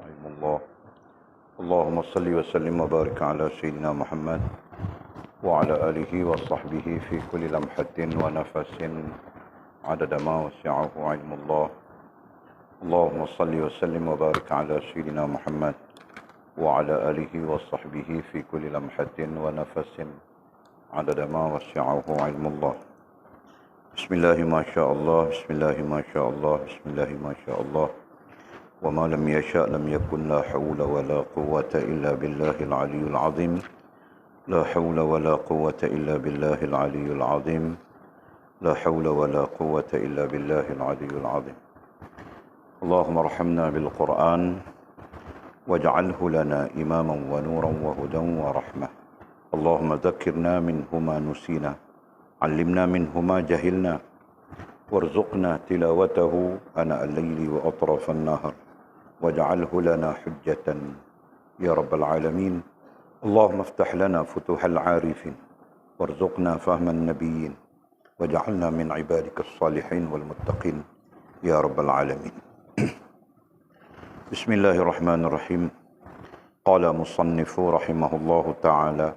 رحمه الله. اللهم صل وسلم وبارك على سيدنا محمد وعلى آله وصحبه في كل لمحة ونفس عدد ما وسعه علم الله. اللهم صل وسلم وبارك على سيدنا محمد وعلى آله وصحبه في كل لمحة ونفس عدد ما وسعه علم الله. بسم الله ما شاء الله، بسم الله ما شاء الله، بسم الله ما شاء الله. وما لم يشاء لم يكن. لا حول ولا قوة إلا بالله العلي العظيم. لا حول ولا قوة إلا بالله العلي العظيم. لا حول ولا قوة إلا بالله العلي العظيم. اللهم ارحمنا بالقرآن واجعله لنا إماما ونورا وهدى ورحمة. اللهم ذكرنا منه ما نسينا، علمنا منه ما جهلنا، وارزقنا تلاوته آناء الليل وأطراف النهار، واجعله لنا حجة يا رب العالمين. اللهم افتح لنا فتوح العارفين، وارزقنا فهم النبيين، واجعلنا من عبادك الصالحين والمتقين يا رب العالمين. بسم الله الرحمن الرحيم. قال مصنف رحمه الله تعالى: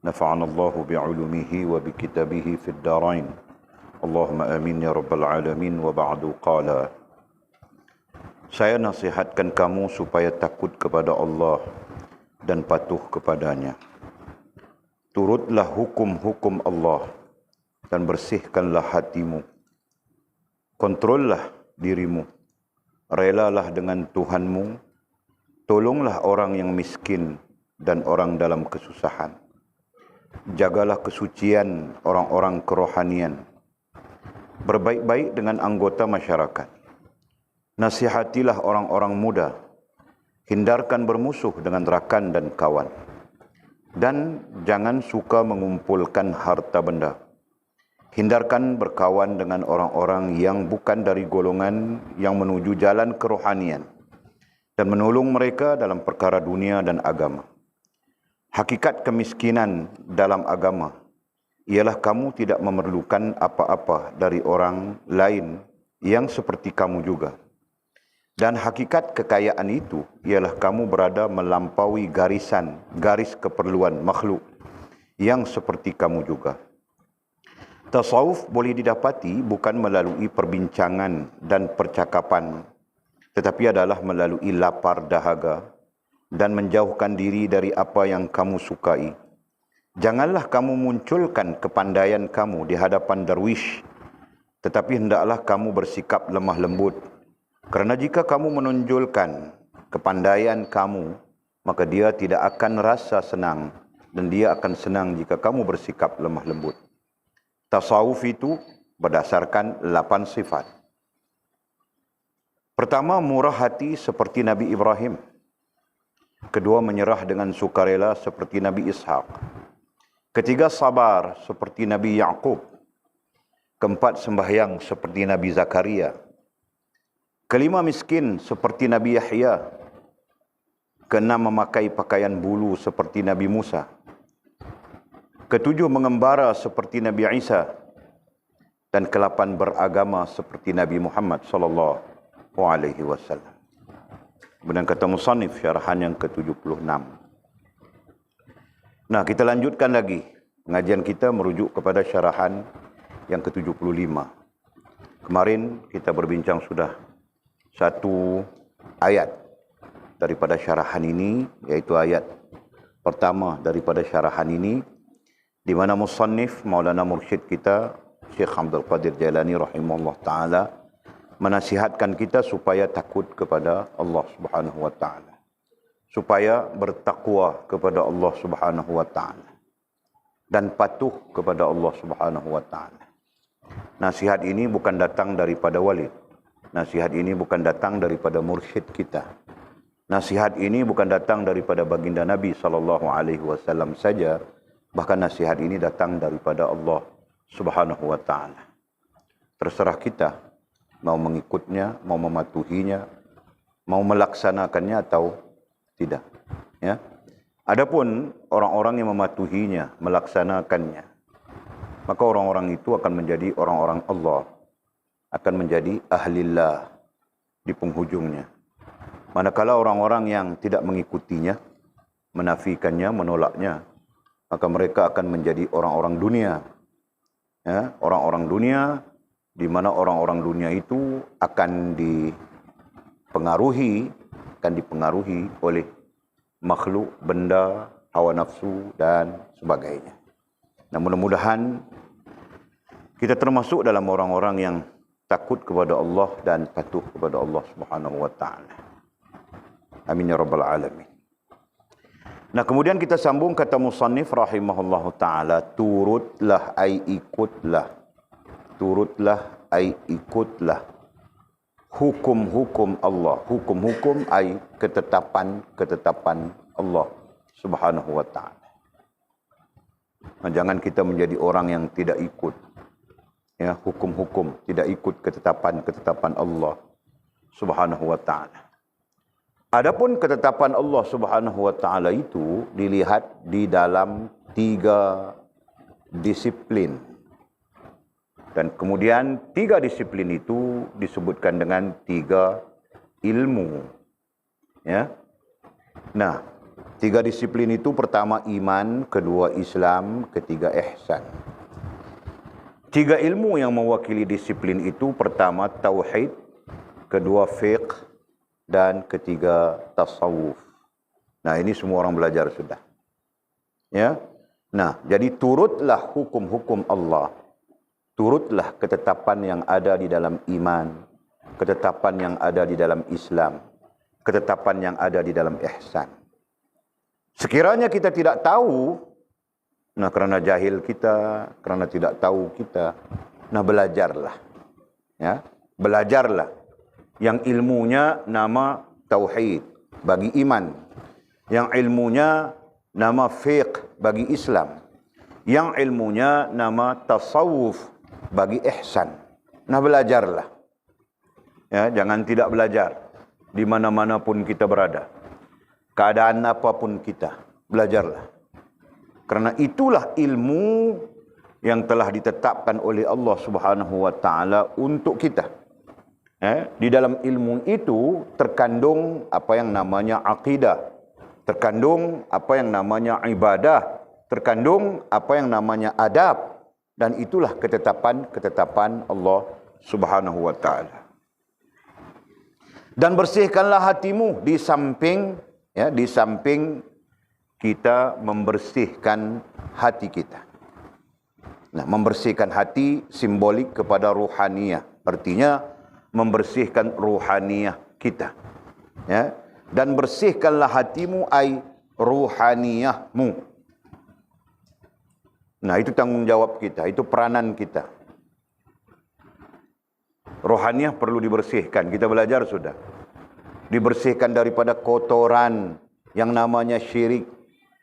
نفعنا الله بعلومه وبكتابه في الدارين. اللهم آمين يا رب العالمين. وبعد قال: saya nasihatkan kamu supaya takut kepada Allah dan patuh kepadanya. Turutlah hukum-hukum Allah dan bersihkanlah hatimu. Kontrollah dirimu. Relalah dengan Tuhanmu. Tolonglah orang yang miskin dan orang dalam kesusahan. Jagalah kesucian orang-orang kerohanian. Berbaik-baik dengan anggota masyarakat. Nasihatilah orang-orang muda. Hindarkan bermusuh dengan rakan dan kawan. Dan jangan suka mengumpulkan harta benda. Hindarkan berkawan dengan orang-orang yang bukan dari golongan yang menuju jalan kerohanian. Dan menolong mereka dalam perkara dunia dan agama. Hakikat kemiskinan dalam agama ialah kamu tidak memerlukan apa-apa dari orang lain yang seperti kamu juga. Dan hakikat kekayaan itu ialah kamu berada melampaui garis keperluan makhluk yang seperti kamu juga. Tasawuf boleh didapati bukan melalui perbincangan dan percakapan, tetapi adalah melalui lapar dahaga dan menjauhkan diri dari apa yang kamu sukai. Janganlah kamu munculkan kepandaian kamu di hadapan darwish, tetapi hendaklah kamu bersikap lemah lembut. Kerana jika kamu menonjolkan kepandaian kamu, maka dia tidak akan rasa senang, dan dia akan senang jika kamu bersikap lemah lembut. Tasawuf itu berdasarkan 8 sifat. Pertama, murah hati seperti Nabi Ibrahim. Kedua, menyerah dengan sukarela seperti Nabi Ishaq. Ketiga, sabar seperti Nabi Yaqub. Keempat, sembahyang seperti Nabi Zakaria. Kelima, miskin seperti Nabi Yahya. Keenam, memakai pakaian bulu seperti Nabi Musa. Ketujuh, mengembara seperti Nabi Isa. Dan kelapan, beragama seperti Nabi Muhammad sallallahu alaihi wasallam. Kemudian kata musannif syarahan yang ke-76. Nah, kita lanjutkan lagi. Pengajian kita merujuk kepada syarahan yang ke-75. Kemarin kita berbincang sudah satu ayat daripada syarahan ini, yaitu ayat pertama daripada syarahan ini, di mana musannif Maulana Mursyid kita Syekh Abdul Qadir Jailani rahimahullah ta'ala menasihatkan kita supaya takut kepada Allah Subhanahu wa ta'ala, supaya bertakwa kepada Allah Subhanahu wa ta'ala, dan patuh kepada Allah Subhanahu wa ta'ala. Nasihat ini bukan datang daripada walid. Nasihat ini bukan datang daripada mursyid kita. Nasihat ini bukan datang daripada baginda Nabi SAW saja. Bahkan nasihat ini datang daripada Allah Subhanahu wa ta'ala. Terserah kita mau mengikutnya, mau mematuhinya, mau melaksanakannya atau tidak. Ya. Adapun orang-orang yang mematuhinya, melaksanakannya, maka orang-orang itu akan menjadi orang-orang Allah, akan menjadi ahlillah di penghujungnya. Manakala orang-orang yang tidak mengikutinya, menafikannya, menolaknya, maka mereka akan menjadi orang-orang dunia. Ya, orang-orang dunia, di mana orang-orang dunia itu akan dipengaruhi oleh makhluk, benda, hawa nafsu dan sebagainya. Nah, mudah-mudahan kita termasuk dalam orang-orang yang takut kepada Allah dan patuh kepada Allah Subhanahu wa taala. Amin ya rabbal alamin. Nah, kemudian kita sambung kata musannif rahimahullahu taala, turutlah ai ikutlah. Turutlah ai ikutlah hukum-hukum Allah. Hukum-hukum ai ketetapan Allah Subhanahu wa taala. Nah, jangan kita menjadi orang yang tidak ikut ya hukum-hukum, tidak ikut ketetapan Allah Subhanahu wa taala. Adapun ketetapan Allah Subhanahu wa taala itu dilihat di dalam 3 disiplin. Dan kemudian 3 disiplin itu disebutkan dengan 3 ilmu. Ya. Nah, 3 disiplin itu pertama iman, kedua Islam, ketiga ihsan. 3 ilmu yang mewakili disiplin itu pertama tauhid, kedua fiqh, dan ketiga tasawuf. Nah, ini semua orang belajar sudah. Ya. Nah, jadi turutlah hukum-hukum Allah. Turutlah ketetapan yang ada di dalam iman, ketetapan yang ada di dalam Islam, ketetapan yang ada di dalam ihsan. Sekiranya kita tidak tahu, nah kerana jahil kita, kerana tidak tahu kita, nah belajarlah. Ya, belajarlah. Yang ilmunya nama tauhid bagi iman, yang ilmunya nama fiqh bagi Islam, yang ilmunya nama tasawuf bagi ihsan. Nah belajarlah. Ya, jangan tidak belajar di mana-mana pun kita berada. Keadaan apapun kita, belajarlah. Karena itulah ilmu yang telah ditetapkan oleh Allah Subhanahu wa taala untuk kita. Di dalam ilmu itu terkandung apa yang namanya akidah, terkandung apa yang namanya ibadah, terkandung apa yang namanya adab, dan itulah ketetapan Allah Subhanahu wa taala. Dan bersihkanlah hatimu di samping kita membersihkan hati kita. Nah, membersihkan hati simbolik kepada ruhaniyah. Artinya membersihkan ruhaniyah kita. Ya. Dan bersihkanlah hatimu ai ruhaniyahmu. Nah, itu tanggungjawab kita, itu peranan kita. Rohaniyah perlu dibersihkan, kita belajar sudah. Dibersihkan daripada kotoran yang namanya syirik,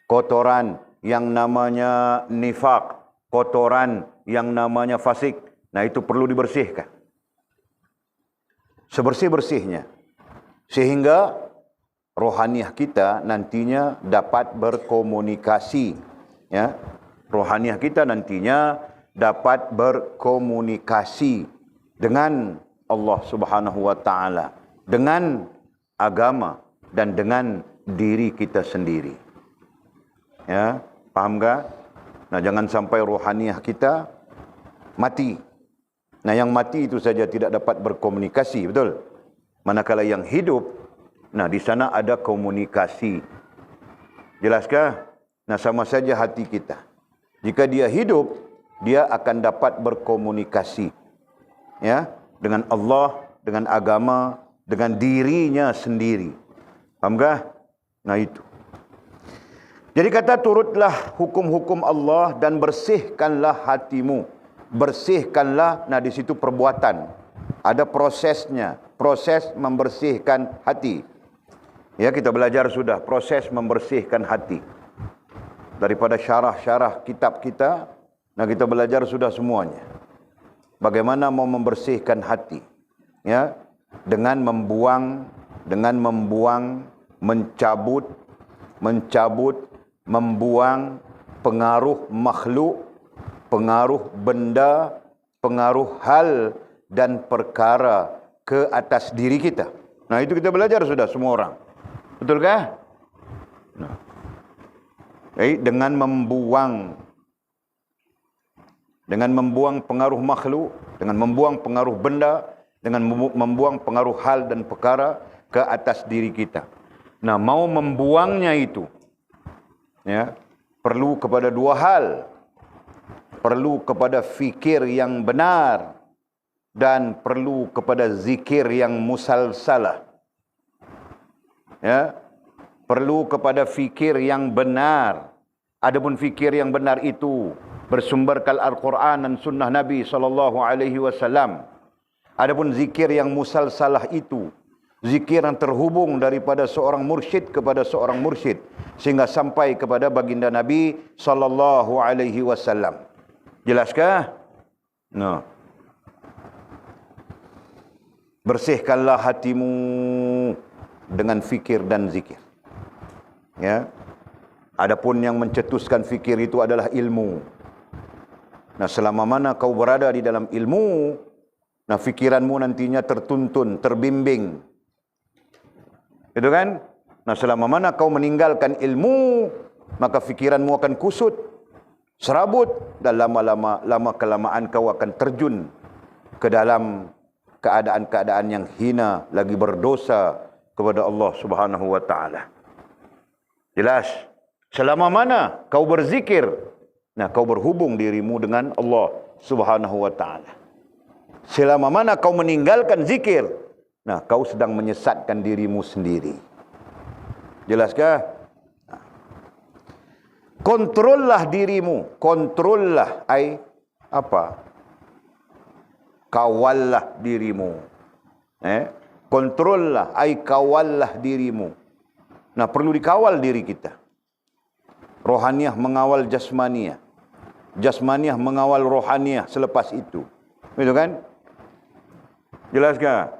kotoran yang namanya nifak, kotoran yang namanya fasik. Nah, itu perlu dibersihkan. Sebersih-bersihnya. Sehingga rohaniyah kita nantinya dapat berkomunikasi. Ya. Rohaniyah kita nantinya dapat berkomunikasi dengan Allah Subhanahu wa taala, dengan agama dan dengan diri kita sendiri. Ya, paham tak? Nah, jangan sampai rohaniyah kita mati. Nah, yang mati itu saja tidak dapat berkomunikasi, betul? Manakala yang hidup, nah di sana ada komunikasi. Jelaskah? Nah, sama saja hati kita. Jika dia hidup, dia akan dapat berkomunikasi. Ya, dengan Allah, dengan agama, dengan dirinya sendiri. Paham tak? Nah, itu. Jadi kata turutlah hukum-hukum Allah dan bersihkanlah hatimu. Bersihkanlah, nah di situ perbuatan. Ada prosesnya, proses membersihkan hati. Ya, kita belajar sudah proses membersihkan hati. Daripada syarah-syarah kitab kita, nah kita belajar sudah semuanya. Bagaimana mau membersihkan hati? Ya, dengan membuang, mencabut, membuang pengaruh makhluk, pengaruh benda, pengaruh hal dan perkara ke atas diri kita. Nah, itu kita belajar sudah semua orang. Betulkah? Nah. Dengan membuang pengaruh makhluk, dengan membuang pengaruh benda, dengan membuang pengaruh hal dan perkara ke atas diri kita. Nah, mau membuangnya itu, ya, perlu kepada dua hal. Perlu kepada fikir yang benar dan perlu kepada zikir yang musalsalah. Ya, perlu kepada fikir yang benar. Adapun fikir yang benar itu bersumberkan Al-Quran dan Sunnah Nabi SAW. Adapun zikir yang musalsalah itu zikir yang terhubung daripada seorang mursyid kepada seorang mursyid sehingga sampai kepada baginda Nabi SAW. Jelaskah? No. Bersihkanlah hatimu dengan fikir dan zikir. Ya. Adapun yang mencetuskan fikir itu adalah ilmu. Nah, selama mana kau berada di dalam ilmu, nah fikiranmu nantinya tertuntun, terbimbing. Itu kan? Nah, selama mana kau meninggalkan ilmu, maka fikiranmu akan kusut, serabut, dan lama kelamaan kau akan terjun ke dalam keadaan-keadaan yang hina, lagi berdosa kepada Allah Subhanahu wa taala. Jelas? Selama mana kau berzikir, nah kau berhubung dirimu dengan Allah Subhanahu wa taala. Selama mana kau meninggalkan zikir, nah kau sedang menyesatkan dirimu sendiri. Jelaskah? Kontrollah dirimu. Kontrollah ai apa? Kawallah dirimu. Kontrollah ai kawallah dirimu. Nah, perlu dikawal diri kita. Rohaniah mengawal jasmaniah. Jasmaniah mengawal rohaniah selepas itu. Betul kan? Jelaskah?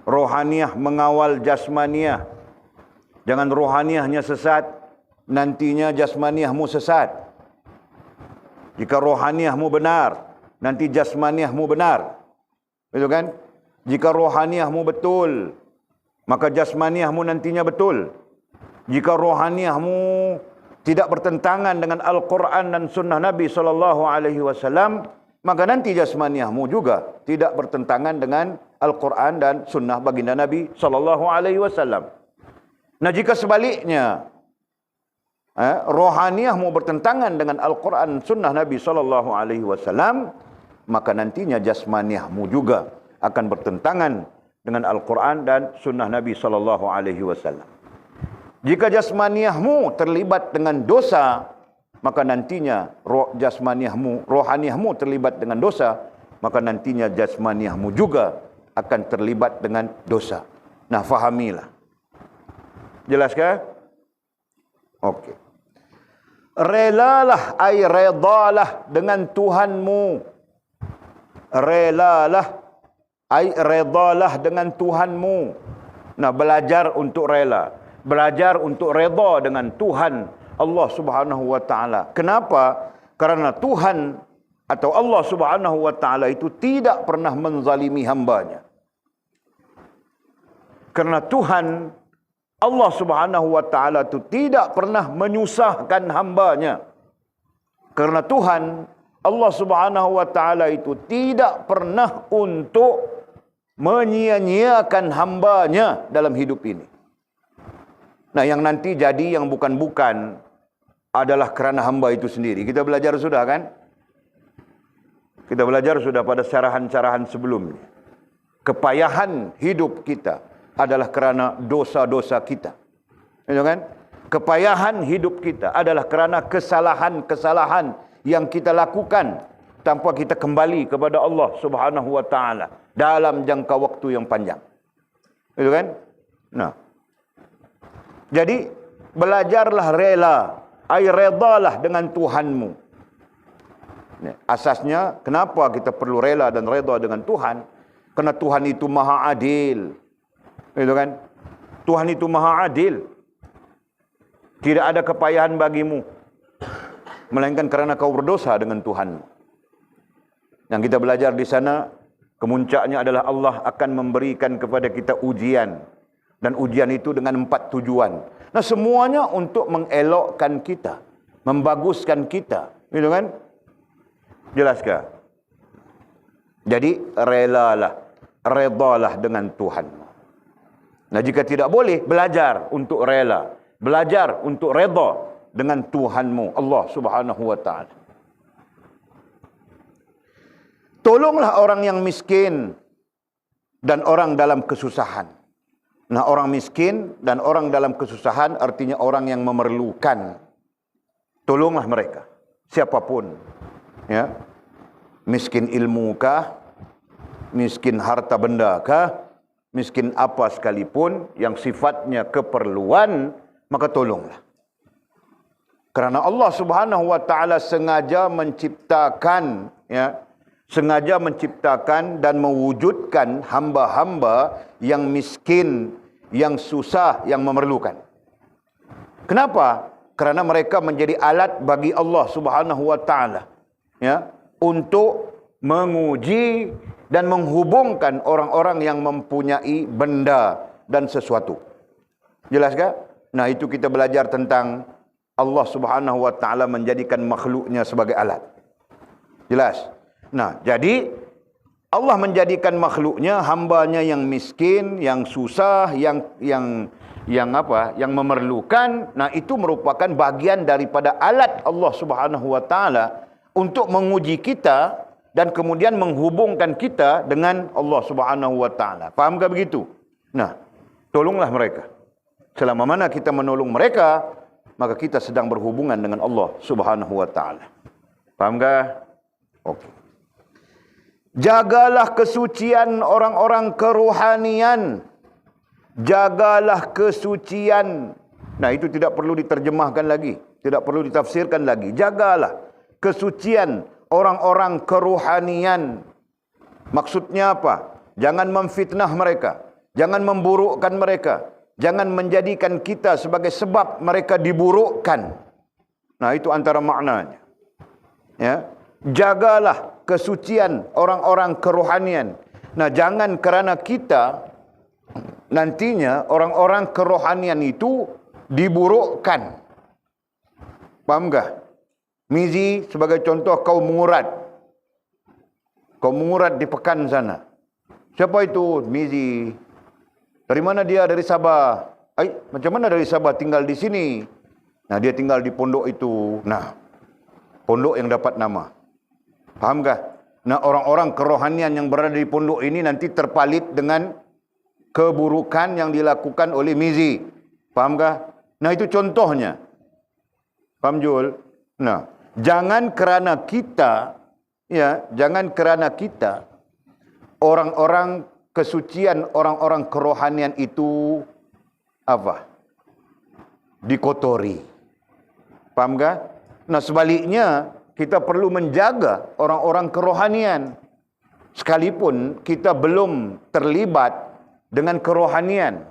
Rohaniah mengawal jasmaniah. Jangan rohaniahnya sesat, nantinya jasmaniahmu sesat. Jika rohaniahmu benar, nanti jasmaniahmu benar. Betul kan? Jika rohaniahmu betul, maka jasmaniahmu nantinya betul. Jika rohaniahmu tidak bertentangan dengan Al-Quran dan Sunnah Nabi SAW, maka nanti jasmaniahmu juga tidak bertentangan dengan Al-Quran dan Sunnah baginda Nabi SAW. Nah, jika sebaliknya, rohaniahmu bertentangan dengan Al-Quran Sunnah Nabi SAW, maka nantinya jasmaniahmu juga akan bertentangan dengan Al-Quran dan Sunnah Nabi SAW. Jika jasmaniahmu terlibat dengan dosa, maka nantinya rohaniahmu terlibat dengan dosa, maka nantinya jasmaniahmu juga akan terlibat dengan dosa. Nah, fahamilah. Jelaskah? Okey. Relalah ay redalah dengan Tuhanmu. Relalah ay redalah dengan Tuhanmu. Nah, belajar untuk rela. Belajar untuk reda dengan Tuhan Allah Subhanahu wa taala. Kenapa? Karena Tuhan atau Allah Subhanahu wa taala itu tidak pernah menzalimi hambanya. Karena Tuhan Allah Subhanahu wa taala itu tidak pernah menyusahkan hambanya. Karena Tuhan Allah Subhanahu wa taala itu tidak pernah untuk menyia-nyiakan hambanya dalam hidup ini. Nah, yang nanti jadi yang bukan-bukan adalah kerana hamba itu sendiri. Kita belajar sudah kan? Kita belajar sudah pada syarahan-syarahan sebelumnya. Kepayahan hidup kita adalah kerana dosa-dosa kita. Itu kan? Kepayahan hidup kita adalah kerana kesalahan-kesalahan yang kita lakukan tanpa kita kembali kepada Allah Subhanahu wa taala dalam jangka waktu yang panjang. Itu kan? Nah, jadi belajarlah rela, ay redalah dengan Tuhanmu. Asasnya kenapa kita perlu rela dan reda dengan Tuhan? Karena Tuhan itu maha adil. Itu kan? Tuhan itu maha adil. Tidak ada kepayahan bagimu, melainkan kerana kau berdosa dengan Tuhanmu. Yang kita belajar di sana, kemuncaknya adalah Allah akan memberikan kepada kita ujian. Dan ujian itu dengan 4 tujuan. Nah, semuanya untuk mengelokkan kita, membaguskan kita. Gitu kan? Jelaskah? Jadi, redalah dengan Tuhan. Nah, jika tidak boleh, belajar untuk rela. Belajar untuk reda dengan Tuhanmu, Allah Subhanahu wa ta'ala. Tolonglah orang yang miskin dan orang dalam kesusahan. Nah, orang miskin dan orang dalam kesusahan artinya orang yang memerlukan. Tolonglah mereka, siapapun. Ya. Miskin ilmu kah? Miskin harta benda kah? Miskin apa sekalipun yang sifatnya keperluan, maka tolonglah. Kerana Allah Subhanahu wa ta'ala sengaja menciptakan, ya, sengaja menciptakan dan mewujudkan hamba-hamba yang miskin, yang susah, yang memerlukan. Kenapa? Kerana mereka menjadi alat bagi Allah Subhanahu wa ta'ala, ya, untuk menguji dan menghubungkan orang-orang yang mempunyai benda dan sesuatu. Jelas tak? Nah, itu kita belajar tentang Allah Subhanahu wa ta'ala menjadikan makhluknya sebagai alat. Jelas? Nah, jadi Allah menjadikan makhluknya, hambanya yang miskin, yang susah, yang memerlukan. Nah, itu merupakan bagian daripada alat Allah Subhanahu wa ta'ala untuk menguji kita dan kemudian menghubungkan kita dengan Allah Subhanahu wa ta'ala. Fahamkah begitu? Nah, tolonglah mereka. Selama mana kita menolong mereka, maka kita sedang berhubungan dengan Allah Subhanahu wa ta'ala. Fahamkah? Okey. Jagalah kesucian orang-orang kerohanian. Jagalah kesucian. Nah, itu tidak perlu diterjemahkan lagi, tidak perlu ditafsirkan lagi. Jagalah kesucian orang-orang kerohanian. Maksudnya apa? Jangan memfitnah mereka, jangan memburukkan mereka, jangan menjadikan kita sebagai sebab mereka diburukkan. Nah, itu antara maknanya. Ya, jagalah kesucian orang-orang kerohanian. Nah, jangan kerana kita nantinya orang-orang kerohanian itu diburukkan. Faham tak? Mizi sebagai contoh kaum mengurat. Kaum mengurat di Pekan sana. Siapa itu Mizi? Dari mana dia? Dari Sabah. Macam mana dari Sabah tinggal di sini? Nah, dia tinggal di pondok itu. Nah, pondok yang dapat nama. Fahamkah? Nah, orang-orang kerohanian yang berada di pondok ini nanti terpalit dengan keburukan yang dilakukan oleh Mizi. Fahamkah? Nah, itu contohnya. Faham, Jul? Nah, jangan kerana kita, ya, jangan kerana kita orang-orang kesucian, orang-orang kerohanian itu apa? Dikotori. Faham tak? Nah, sebaliknya kita perlu menjaga orang-orang kerohanian. Sekalipun kita belum terlibat dengan kerohanian,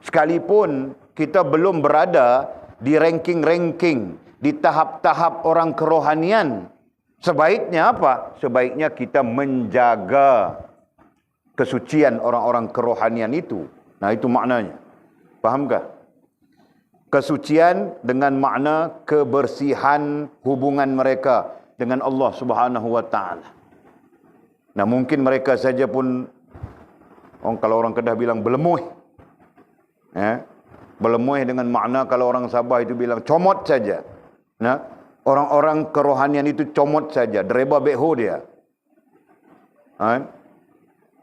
sekalipun kita belum berada di ranking-ranking, di tahap-tahap orang kerohanian, sebaiknya apa? Sebaiknya kita menjaga kesucian orang-orang kerohanian itu. Nah, itu maknanya. Fahamkah? Kesucian dengan makna kebersihan hubungan mereka dengan Allah Subhanahu wa ta'ala. Nah, mungkin mereka saja pun, kalau orang Kedah bilang belemuh. Belemuh dengan makna kalau orang Sabah itu bilang comot saja. Nah, orang-orang kerohanian itu comot saja, dereba beho dia.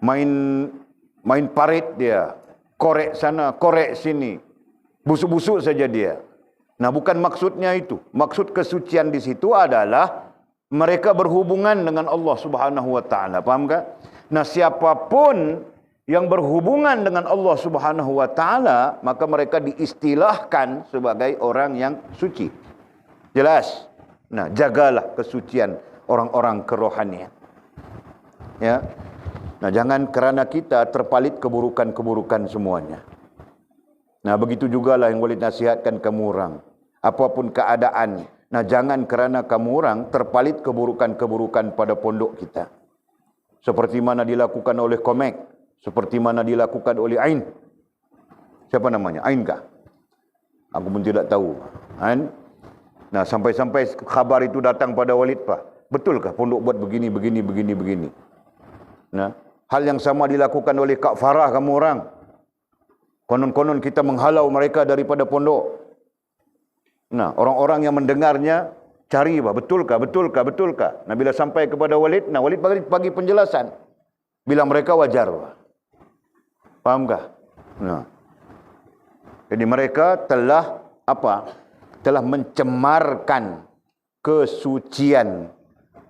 Main parit dia, korek sana, korek sini. Busuk-busuk saja dia. Nah, bukan maksudnya itu. Maksud kesucian di situ adalah mereka berhubungan dengan Allah Subhanahu wa ta'ala. Faham tak? Nah, siapapun yang berhubungan dengan Allah Subhanahu wa ta'ala, maka mereka diistilahkan sebagai orang yang suci. Jelas? Nah, jagalah kesucian orang-orang kerohanian. Ya. Nah, jangan kerana kita terpalit keburukan-keburukan semuanya. Nah, begitu jugalah yang boleh nasihatkan kamu orang. Apapun keadaan. Nah, jangan kerana kamu orang terpalit keburukan-keburukan pada pondok kita. Seperti mana dilakukan oleh Komek. Seperti mana dilakukan oleh Ain. Siapa namanya? Ain kah? Aku pun tidak tahu. Kan? Nah, sampai-sampai khabar itu datang pada Walid, Pak. Betulkah pondok buat begini, begini, begini, begini? Nah, hal yang sama dilakukan oleh Kak Farah kamu orang. Konon-konon kita menghalau mereka daripada pondok. Nah, orang-orang yang mendengarnya cari, Pak. Betulkah, betulkah, betulkah? Nah, bila sampai kepada Walid, nah Walid bagi penjelasan. Bilang mereka wajar, Pak. Fahamkah? Nah. Jadi mereka telah apa? Telah mencemarkan kesucian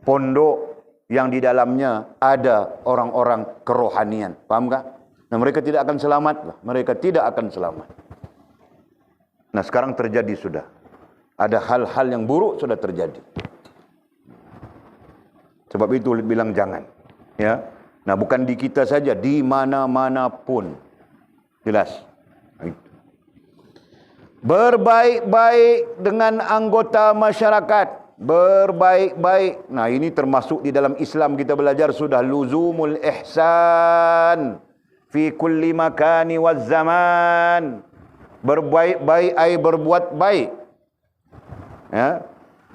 pondok yang di dalamnya ada orang-orang kerohanian. Paham tak? Nah, mereka tidak akan selamat. Mereka tidak akan selamat. Nah, sekarang terjadi sudah. Ada hal-hal yang buruk sudah terjadi. Sebab itu bilang jangan. Ya. Nah, bukan di kita saja, di mana-mana pun. Jelas. Berbaik-baik dengan anggota masyarakat. Berbaik-baik. Nah, ini termasuk di dalam Islam kita belajar sudah luzumul ihsan fi kulli makani waz zaman. Berbaik-baik ay berbuat baik. Ya.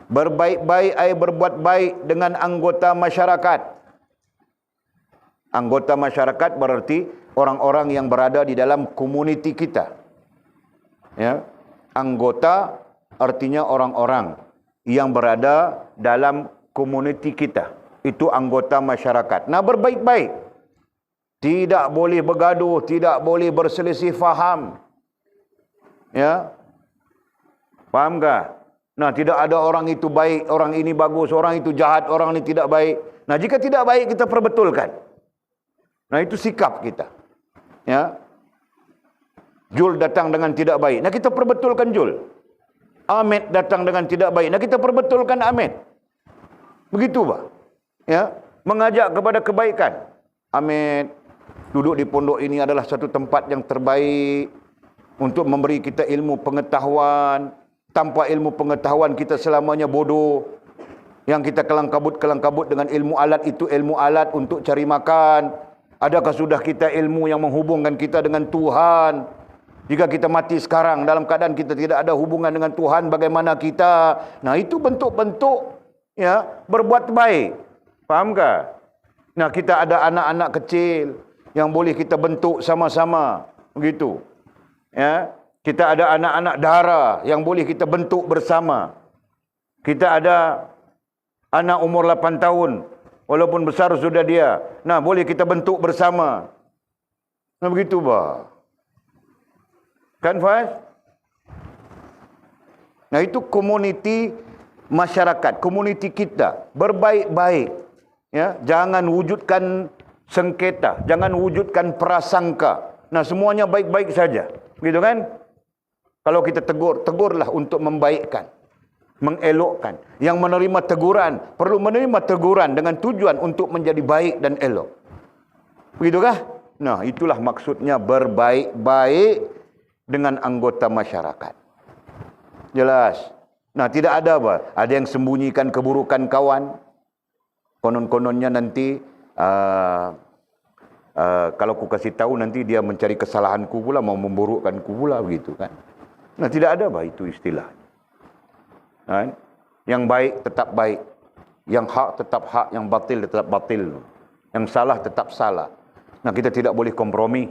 Berbaik-baik ay berbuat baik dengan anggota masyarakat. Anggota masyarakat berarti orang-orang yang berada di dalam komuniti kita. Ya. Anggota artinya orang-orang yang berada dalam komuniti kita. Itu anggota masyarakat. Nah, berbaik-baik. Tidak boleh bergaduh, tidak boleh berselisih faham. Ya. Faham tak? Nah, tidak ada orang itu baik, orang ini bagus, orang itu jahat, orang ini tidak baik. Nah, jika tidak baik kita perbetulkan. Nah, itu sikap kita. Ya. Jul datang dengan tidak baik. Nah, kita perbetulkan Jul. Ahmed datang dengan tidak baik. Nah, kita perbetulkan Ahmed. Begitu, Pak. Ya, mengajak kepada kebaikan. Ahmed, duduk di pondok ini adalah satu tempat yang terbaik untuk memberi kita ilmu pengetahuan. Tanpa ilmu pengetahuan kita selamanya bodoh. Yang kita kelang-kabut dengan ilmu alat itu ilmu alat untuk cari makan. Adakah sudah kita ilmu yang menghubungkan kita dengan Tuhan? Jika kita mati sekarang dalam keadaan kita tidak ada hubungan dengan Tuhan, bagaimana kita? Nah, itu bentuk-bentuk ya berbuat baik. Faham tak? Nah, kita ada anak-anak kecil yang boleh kita bentuk sama-sama. Begitu. Ya. Kita ada anak-anak dara yang boleh kita bentuk bersama. Kita ada anak umur 8 tahun. Walaupun besar sudah dia. Nah, boleh kita bentuk bersama. Nah, begitu, Pak. Kan, Faiz? Nah, itu komuniti masyarakat, komuniti kita. Berbaik-baik. Ya, jangan wujudkan sengketa, jangan wujudkan prasangka. Nah, semuanya baik-baik saja. Gitu kan? Kalau kita tegur, tegurlah untuk membaikkan, mengelokkan. Yang menerima teguran, perlu menerima teguran dengan tujuan untuk menjadi baik dan elok. Begitukah? Nah, itulah maksudnya berbaik-baik dengan anggota masyarakat. Jelas. Nah, tidak ada apa? Ada yang sembunyikan keburukan kawan. Konon-kononnya nanti kalau ku kasih tahu nanti dia mencari kesalahanku pula, mau memburukkanku pula, begitu kan. Nah, tidak ada apa itu istilah. Nah, yang baik tetap baik, yang hak tetap hak, yang batil tetap batil, yang salah tetap salah. Nah, kita tidak boleh kompromi.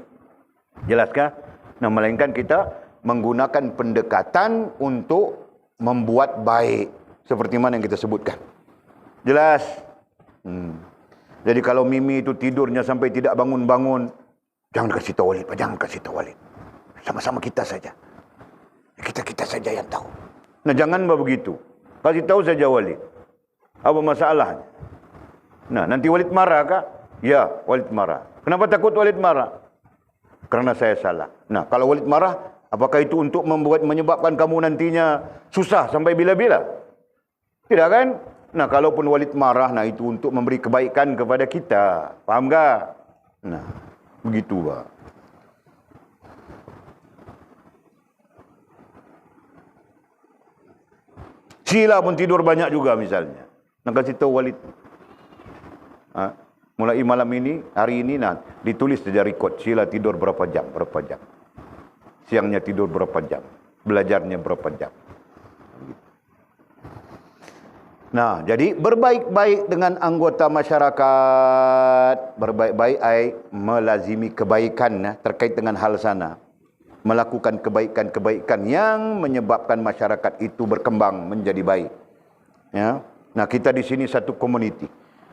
Jelaskah? Nah, melainkan kita menggunakan pendekatan untuk membuat baik. Seperti mana yang kita sebutkan. Jelas? Jadi kalau Mimi itu tidurnya sampai tidak bangun-bangun, jangan kasih tahu Walid, jangan kasih tahu Walid. Sama-sama kita saja. Kita saja yang tahu. Nah, jangan begitu. Kasih tahu saja Walid. Apa masalahnya? Nah, nanti Walid marah kah? Ya, Walid marah. Kenapa takut Walid marah? Karena saya salah. Nah, kalau Walid marah, apakah itu untuk menyebabkan kamu nantinya susah sampai bila-bila? Tidak kan? Nah, kalaupun Walid marah, nah itu untuk memberi kebaikan kepada kita. Faham tak? Nah, begitu, Pak. Sila pun tidur banyak juga misalnya. Nak kasih tahu Walid. Mulai malam ini, hari ini, nah, ditulis saja record. Sila tidur berapa jam. siangnya tidur berapa jam, belajarnya berapa jam. Nah, jadi berbaik-baik dengan anggota masyarakat, berbaik-baik melazimi kebaikan terkait dengan hal sana. Melakukan kebaikan-kebaikan yang menyebabkan masyarakat itu berkembang menjadi baik. Ya. Nah, kita di sini satu komuniti.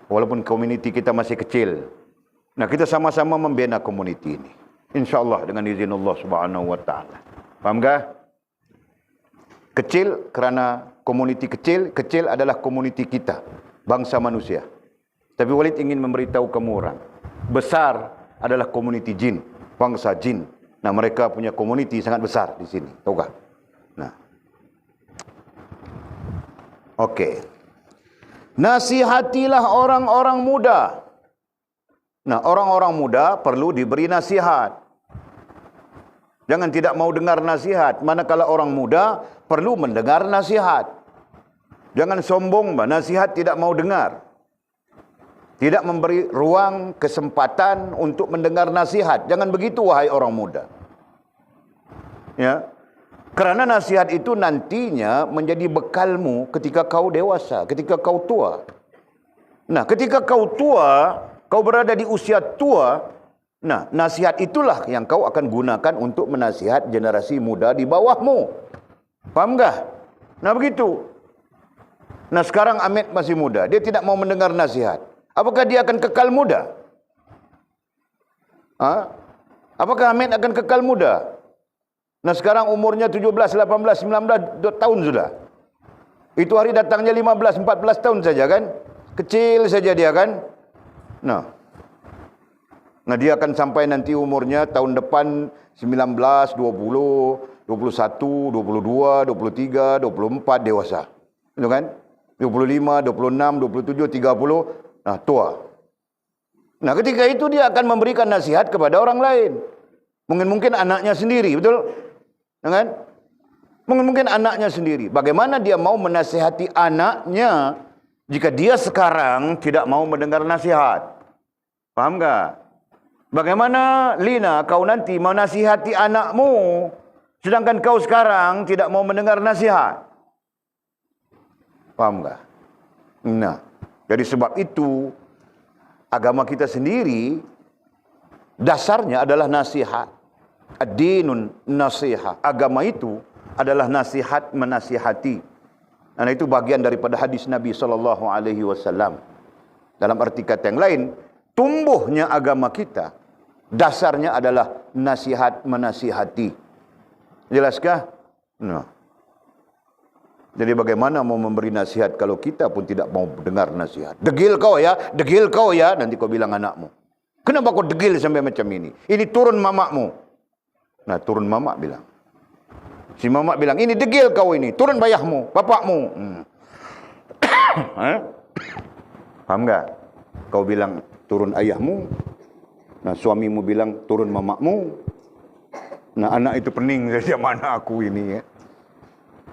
Walaupun komuniti kita masih kecil. Nah, kita sama-sama membina komuniti ini. InsyaAllah dengan izin Allah Subhanahu wa taala. Faham tak? Kecil kerana komuniti kecil, kecil adalah komuniti kita, bangsa manusia. Tapi Walid ingin memberitahu kamu orang, besar adalah komuniti jin, bangsa jin. Nah, mereka punya komuniti sangat besar di sini, tahukah? Nah. Okey. Nasihatilah orang-orang muda. Nah, orang-orang muda perlu diberi nasihat. Jangan tidak mau dengar nasihat. Manakala orang muda perlu mendengar nasihat. Jangan sombong, nasihat tidak mau dengar. Tidak memberi ruang, kesempatan untuk mendengar nasihat. Jangan begitu, wahai orang muda. Ya. Kerana nasihat itu nantinya menjadi bekalmu ketika kau dewasa, ketika kau tua. Nah, ketika kau tua, kau berada di usia tua, nah, nasihat itulah yang kau akan gunakan untuk menasihat generasi muda di bawahmu. Faham tak? Nah, begitu. Nah, sekarang Ahmed masih muda. Dia tidak mau mendengar nasihat. Apakah dia akan kekal muda? Apakah Ahmed akan kekal muda? Nah, sekarang umurnya 17, 18, 19 tahun sudah. Itu hari datangnya 15, 14 tahun saja kan? Kecil saja dia kan? Nah, dia akan sampai nanti umurnya tahun depan 19, 20, 21, 22, 23, 24 dewasa. Itu kan? 25, 26, 27, 30, nah tua. Nah, ketika itu dia akan memberikan nasihat kepada orang lain. Mungkin anaknya sendiri, betul? Kan? Mungkin anaknya sendiri. Bagaimana dia mau menasihati anaknya jika dia sekarang tidak mau mendengar nasihat? Faham tak? Bagaimana Lina kau nanti mau nasihati anakmu sedangkan kau sekarang tidak mau mendengar nasihat? Faham tak? Nah, jadi sebab itu agama kita sendiri dasarnya adalah nasihat. Ad-dinun nasihat. Agama itu adalah nasihat menasihati. Dan itu bagian daripada hadis Nabi SAW. Dalam arti kata yang lain, tumbuhnya agama kita dasarnya adalah nasihat menasihati. Jelaskah? Nah. Jadi bagaimana mau memberi nasihat kalau kita pun tidak mau dengar nasihat? Degil kau ya, nanti kau bilang anakmu. Kenapa kau degil sampai macam ini? Ini turun mamakmu. Nah, turun mamak bilang. Si mamak bilang, ini degil kau ini, turun bayahmu, bapakmu. Faham tak? Kau bilang turun ayahmu. Nah, suamimu bilang turun mamakmu. Nah, anak itu pening saja, mana aku ini ya.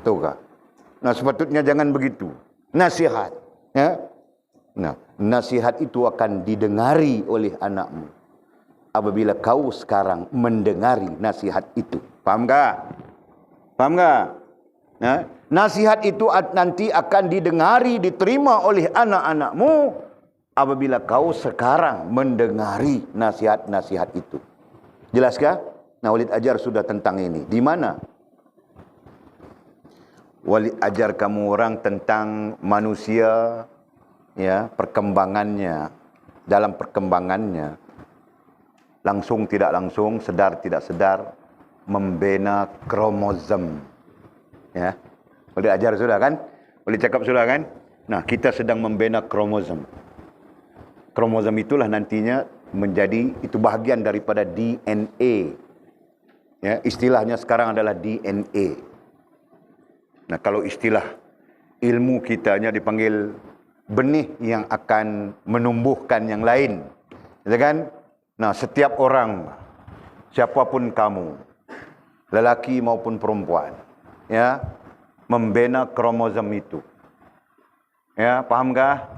Tahu tak? Nah, sepatutnya jangan begitu. Nasihat. Ya? Nah, nasihat itu akan didengari oleh anakmu apabila kau sekarang mendengari nasihat itu. Faham tak? Faham tak? Nah, nasihat itu nanti akan didengari, diterima oleh anak-anakmu apabila kau sekarang mendengari nasihat-nasihat itu. Jelaskah? Nah, Walid ajar sudah tentang ini. Di mana? Walid ajar kamu orang tentang manusia, ya, perkembangannya. Dalam perkembangannya, langsung tidak langsung, sedar tidak sedar, membina kromosom. Ya, boleh ajar sudah kan? Boleh cakap sudah kan? Nah, kita sedang membina kromosom. Kromosom itulah nantinya menjadi, itu bahagian daripada DNA. Ya, istilahnya sekarang adalah DNA. Nah, kalau istilah ilmu kitanya dipanggil benih yang akan menumbuhkan yang lain. Ya kan? Nah, setiap orang, siapapun kamu, lelaki maupun perempuan, ya, membina kromosom itu. Ya, pahamkah?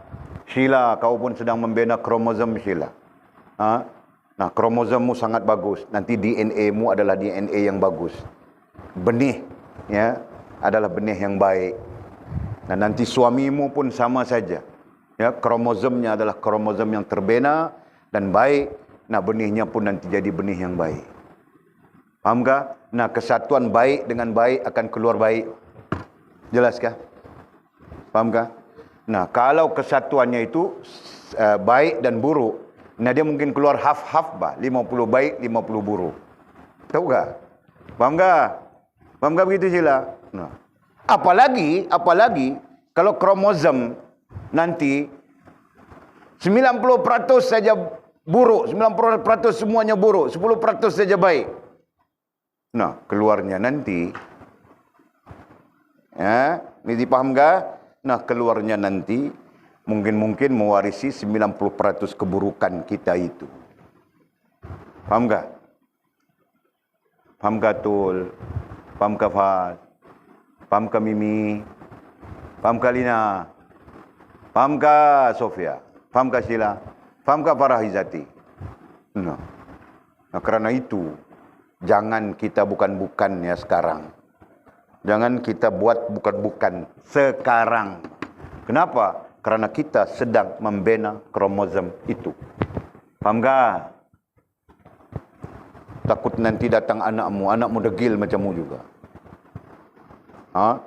Sheila, kau pun sedang membina kromosom Sheila. Nah, kromosommu sangat bagus. Nanti DNA-mu adalah DNA yang bagus. Benih, ya, adalah benih yang baik. Dan nanti suamimu pun sama saja. Ya, kromosomnya adalah kromosom yang terbina dan baik. Nah, benihnya pun nanti jadi benih yang baik. Faham kah? Nah, kesatuan baik dengan baik akan keluar baik. Jelaskah? Faham kah? Nah, kalau kesatuannya itu baik dan buruk, nah dia mungkin keluar half-half bah, 50 baik, 50 buruk. Tahu tak? Faham tak? Faham tak begitu sila? Nah. Apalagi kalau kromosom nanti 90% saja buruk, 90% semuanya buruk, 10% saja baik. Nah, keluarnya nanti, ya, ini dipaham tak? Nah, keluarnya nanti mungkin mewarisi 90% keburukan kita itu. Faham tak? Faham tak Tul? Faham tak Fahad? Faham tak Mimi? Faham tak Lina? Faham tak Sofia? Faham tak Sheila? Faham tak Farah Izzati? Nah, kerana itu, jangan kita bukan-bukan ya sekarang. Jangan kita buat bukan-bukan sekarang. Kenapa? Kerana kita sedang membina kromosom itu. Faham tak? Takut nanti datang anakmu degil macammu juga. Ha?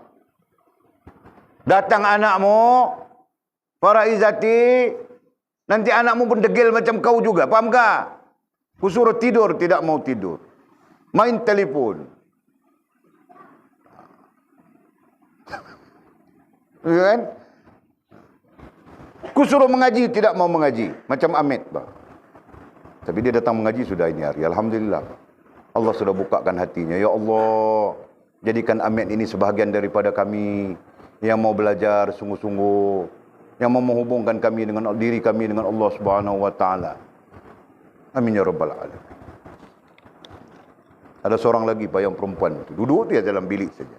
Datang anakmu, Farah Izzati, nanti anakmu pun degil macam kau juga. Faham tak? Ku suruh tidur, tidak mau tidur. Main telefon. Ya kan? Ku suruh mengaji, tidak mau mengaji. Macam Ahmed, bah. Tapi dia datang mengaji sudah ini hari. Alhamdulillah. Allah sudah bukakan hatinya. Ya Allah, jadikan Ahmed ini sebahagian daripada kami yang mau belajar sungguh-sungguh, yang mau menghubungkan kami dengan diri kami dengan Allah Subhanahu wa taala. Amin ya rabbal alamin. Ada seorang lagi yang perempuan itu, duduk dia dalam bilik saja.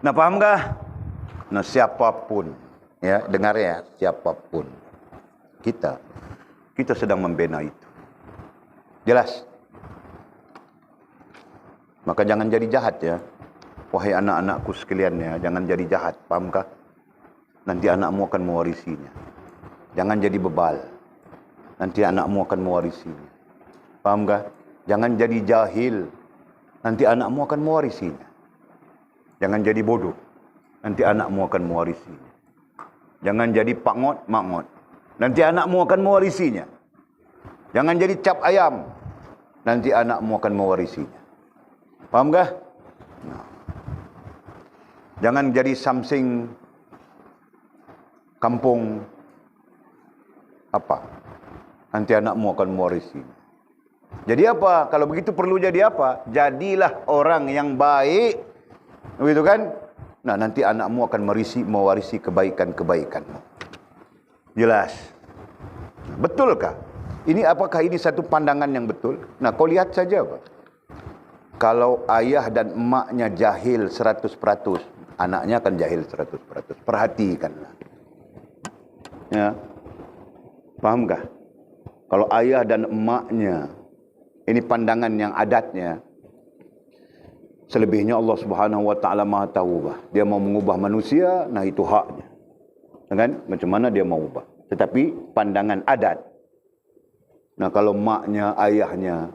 Nah, faham kah? Nah, siapapun, ya, dengar ya, siapapun kita sedang membina itu. Jelas? Maka jangan jadi jahat ya. Wahai anak-anakku sekalian ya, jangan jadi jahat, faham kah? Nanti anakmu akan mewarisinya. Jangan jadi bebal. Nanti anakmu akan mewarisinya. Faham kah? Jangan jadi jahil. Nanti anakmu akan mewarisinya. Jangan jadi bodoh. Nanti anakmu akan mewarisinya. Jangan jadi pangot, mangot. Nanti anakmu akan mewarisinya. Jangan jadi cap ayam. Nanti anakmu akan mewarisinya. Faham kah? Nah. Jangan jadi samsing kampung apa? Nanti anakmu akan mewarisinya. Jadi apa? Kalau begitu perlu jadi apa? Jadilah orang yang baik. Begitu kan? Nah, nanti anakmu akan mewarisi kebaikan-kebaikanmu. Jelas? Betulkah? Apakah ini satu pandangan yang betul? Nah, kau lihat saja, Pak. Kalau ayah dan emaknya jahil 100%, anaknya akan jahil 100%. Perhatikanlah. Ya. Pahamkah? Kalau ayah dan emaknya, ini pandangan yang adatnya, selebihnya Allah Subhanahu wa taala Maha tahu bah. Dia mau mengubah manusia, nah itu haknya. Kan? Macam mana dia mau ubah. Tetapi pandangan adat. Nah, kalau maknya, ayahnya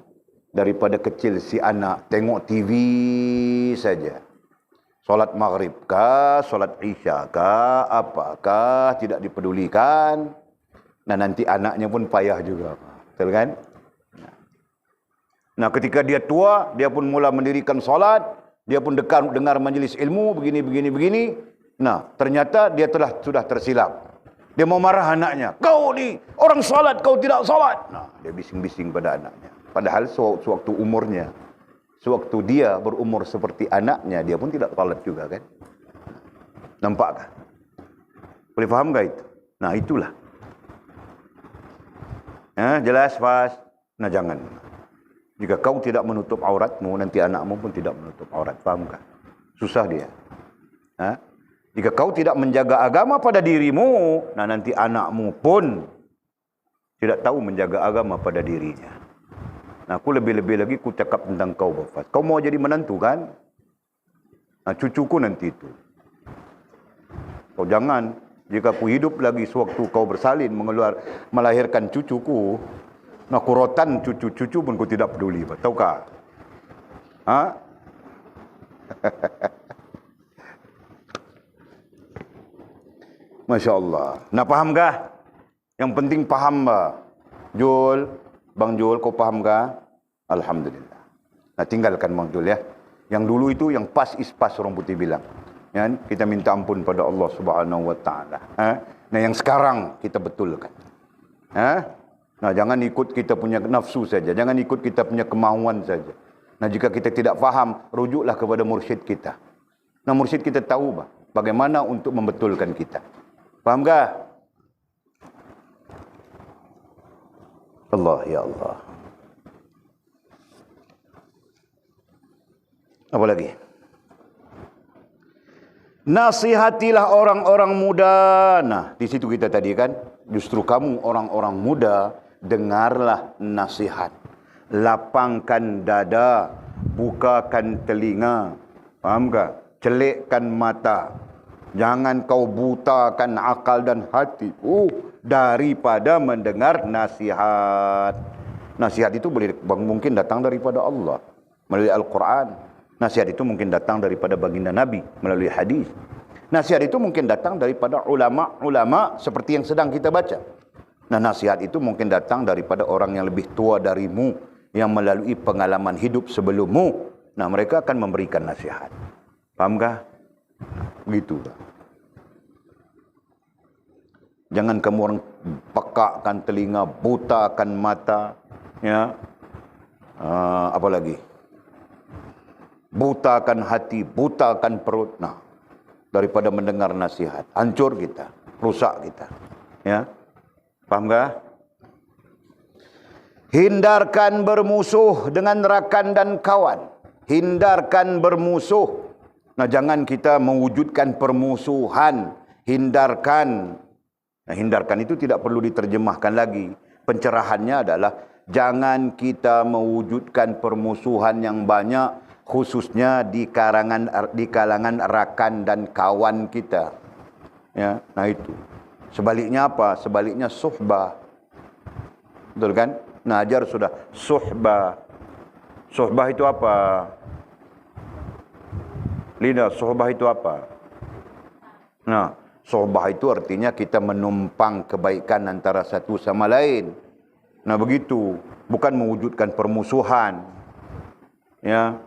daripada kecil si anak tengok TV saja. Solat maghrib kah, solat isya kah, apakah tidak dipedulikan. Nah, nanti anaknya pun payah juga. Betul kan? Nah, ketika dia tua, dia pun mula mendirikan solat, dia pun dengar majlis ilmu, begini. Nah, ternyata dia sudah tersilap. Dia mau marah anaknya. Kau ni orang solat, kau tidak solat. Nah, dia bising-bising pada anaknya. Padahal sewaktu umurnya, sewaktu dia berumur seperti anaknya, dia pun tidak solat juga kan. Nampakkah? Boleh faham tak itu? Nah, itulah. Jelas, Fas? Nah, jangan. Jika kau tidak menutup auratmu, nanti anakmu pun tidak menutup aurat. Fahamkah? Susah dia. Jika kau tidak menjaga agama pada dirimu, nah nanti anakmu pun tidak tahu menjaga agama pada dirinya. Nah, aku lebih-lebih lagi ku cakap tentang kau, Bafas. Kau mau jadi menantu kan? Nah, cucuku nanti itu. Kau jangan, jika ku hidup lagi sewaktu kau bersalin melahirkan cucuku, nah kurotan cucu-cucu pun ku tidak peduli, tahukah? Ha? Masya Allah. Nah, fahamkah? Yang penting faham, Jul. Bang Jul, kau fahamkah? Alhamdulillah. Nah, tinggalkan Bang Jul ya. Yang dulu itu yang pas is pas, orang putih bilang. Ya, kita minta ampun pada Allah Subhanahu wa taala. Nah, yang sekarang kita betulkan. Nah, jangan ikut kita punya nafsu saja, jangan ikut kita punya kemauan saja. Nah, jika kita tidak faham, rujuklah kepada mursyid kita. Nah, mursyid kita tahu bagaimana untuk membetulkan kita. Faham tak? Allah, ya Allah. Apa lagi? Nasihatilah orang-orang muda. Nah, di situ kita tadi kan, justru kamu orang-orang muda, dengarlah nasihat. Lapangkan dada, bukakan telinga. Faham tak? Celikkan mata. Jangan kau butakan akal dan hati daripada mendengar nasihat. Nasihat itu boleh mungkin datang daripada Allah melalui Al-Quran. Nasihat itu mungkin datang daripada baginda Nabi melalui hadis. Nasihat itu mungkin datang daripada ulama-ulama seperti yang sedang kita baca. Nah, nasihat itu mungkin datang daripada orang yang lebih tua darimu, yang melalui pengalaman hidup sebelummu. Nah, mereka akan memberikan nasihat. Fahamkah? Begitu. Jangan kamu orang pekakkan telinga, butakan mata, ya. Apa lagi? Butakan hati, butakan perut. Nah, daripada mendengar nasihat, hancur kita, rusak kita. Ya. Paham tak? Hindarkan bermusuh dengan rakan dan kawan. Hindarkan bermusuh. Nah, jangan kita mewujudkan permusuhan. Hindarkan. Nah, hindarkan itu tidak perlu diterjemahkan lagi. Pencerahannya adalah jangan kita mewujudkan permusuhan yang banyak, khususnya di kalangan rakan dan kawan kita. Ya, nah itu. Sebaliknya apa? Sebaliknya suhbah. Betul kan? Nah, ajar sudah suhbah. Suhbah itu apa? Lina, suhbah itu apa? Nah, suhbah itu artinya kita menumpang kebaikan antara satu sama lain. Nah, begitu. Bukan mewujudkan permusuhan. Ya.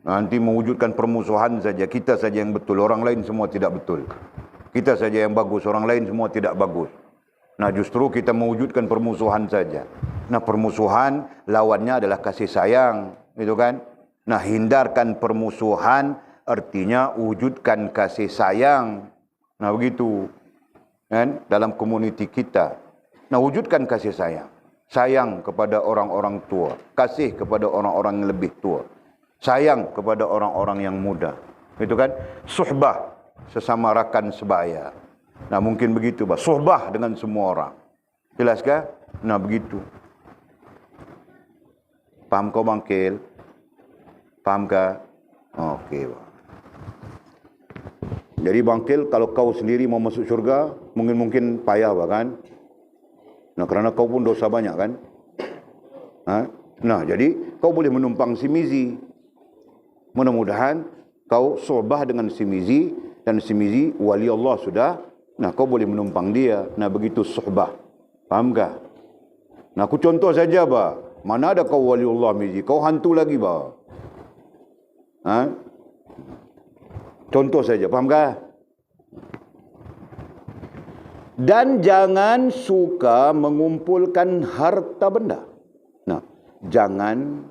Nanti mewujudkan permusuhan saja. Kita saja yang betul, orang lain semua tidak betul. Kita saja yang bagus, orang lain semua tidak bagus. Nah, justru kita mewujudkan permusuhan saja. Nah, permusuhan lawannya adalah kasih sayang, gitu kan? Nah, hindarkan permusuhan artinya wujudkan kasih sayang. Nah, begitu. Kan? Dalam komuniti kita. Nah, wujudkan kasih sayang. Sayang kepada orang-orang tua. Kasih kepada orang-orang yang lebih tua. Sayang kepada orang-orang yang muda. Itu kan? Suhbah, sesama rakan sebaya. Nah, mungkin begitu, suhbah dengan semua orang. Jelas kah? Nah, begitu. Paham kau, Bangkil? Paham kah? Okey. Jadi, Bangkil, kalau kau sendiri mau masuk syurga, mungkin payah, kan? Nah, kerana kau pun dosa banyak, kan? Nah, jadi kau boleh menumpang si Mizi. Mudah-mudahan kau sohbah dengan si Mizi, dan si Mizi wali Allah sudah. Nah, kau boleh menumpang dia. Nah, begitu sohbah. Faham kah? Nah, aku contoh saja, mana ada kau wali Allah Mizi? Kau hantu lagi, Contoh saja, faham kah? Dan jangan suka mengumpulkan harta benda. Nah, jangan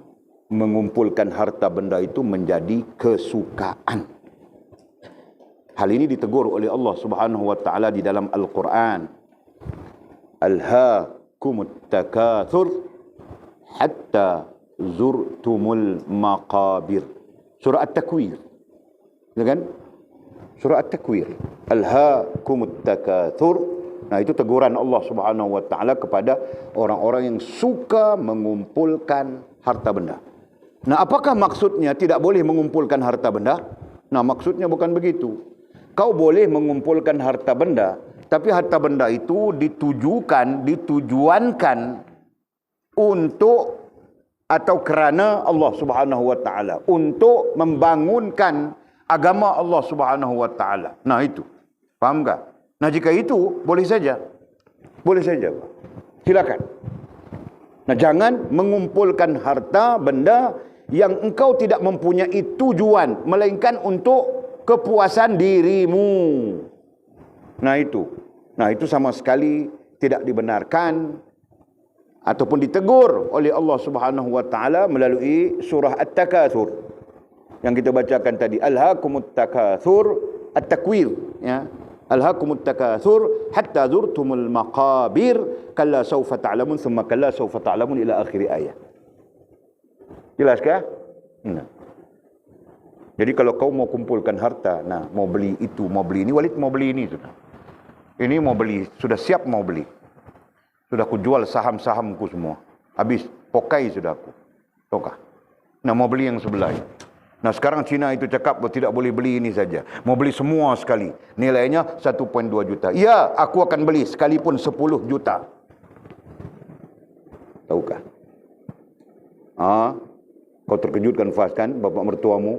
mengumpulkan harta benda itu menjadi kesukaan. Hal ini ditegur oleh Allah Subhanahu wa taala di dalam Al-Quran. Alhaakumut takatsur hatta zurtumul maqabir. Surah At-Takwir. Ya kan? Surah At-Takwir. Alhaakumut takatsur. Nah, itu teguran Allah Subhanahu wa taala kepada orang-orang yang suka mengumpulkan harta benda. Nah, apakah maksudnya tidak boleh mengumpulkan harta benda? Nah, maksudnya bukan begitu. Kau boleh mengumpulkan harta benda, tapi harta benda itu ditujuankan untuk atau kerana Allah Subhanahu wa taala, untuk membangunkan agama Allah Subhanahu wa taala. Nah, itu. Faham tak? Nah, jika itu boleh saja. Boleh saja. Silakan. Nah, jangan mengumpulkan harta benda yang engkau tidak mempunyai tujuan, melainkan untuk kepuasan dirimu. Nah, itu. Nah, itu sama sekali tidak dibenarkan ataupun ditegur oleh Allah Subhanahu wa taala melalui surah At-Takatsur yang kita bacakan tadi. Alhaakumut takatsur, At-Takwir, ya. Alhaakumut takatsur hatta zurtumul maqabir kalla sawfa ta'lamun thumma kalla sawfa ta'lamun ila akhir ayat. Jelas kah? Nah. Jadi kalau kau mau kumpulkan harta, nah, mau beli itu, mau beli ini, Walid mau beli ini sudah. Ini mau beli, sudah siap mau beli. Sudah aku jual saham-sahamku semua. Habis, pokai sudah aku. Tokah. Nah, mau beli yang sebelah ini. Nah, sekarang Cina itu cakap tidak boleh beli ini saja. Mau beli semua sekali. Nilainya 1.2 juta. Ya, aku akan beli sekalipun 10 juta. Tahukah? Kau terkejut kan, Fas, kan, bapak mertuamu?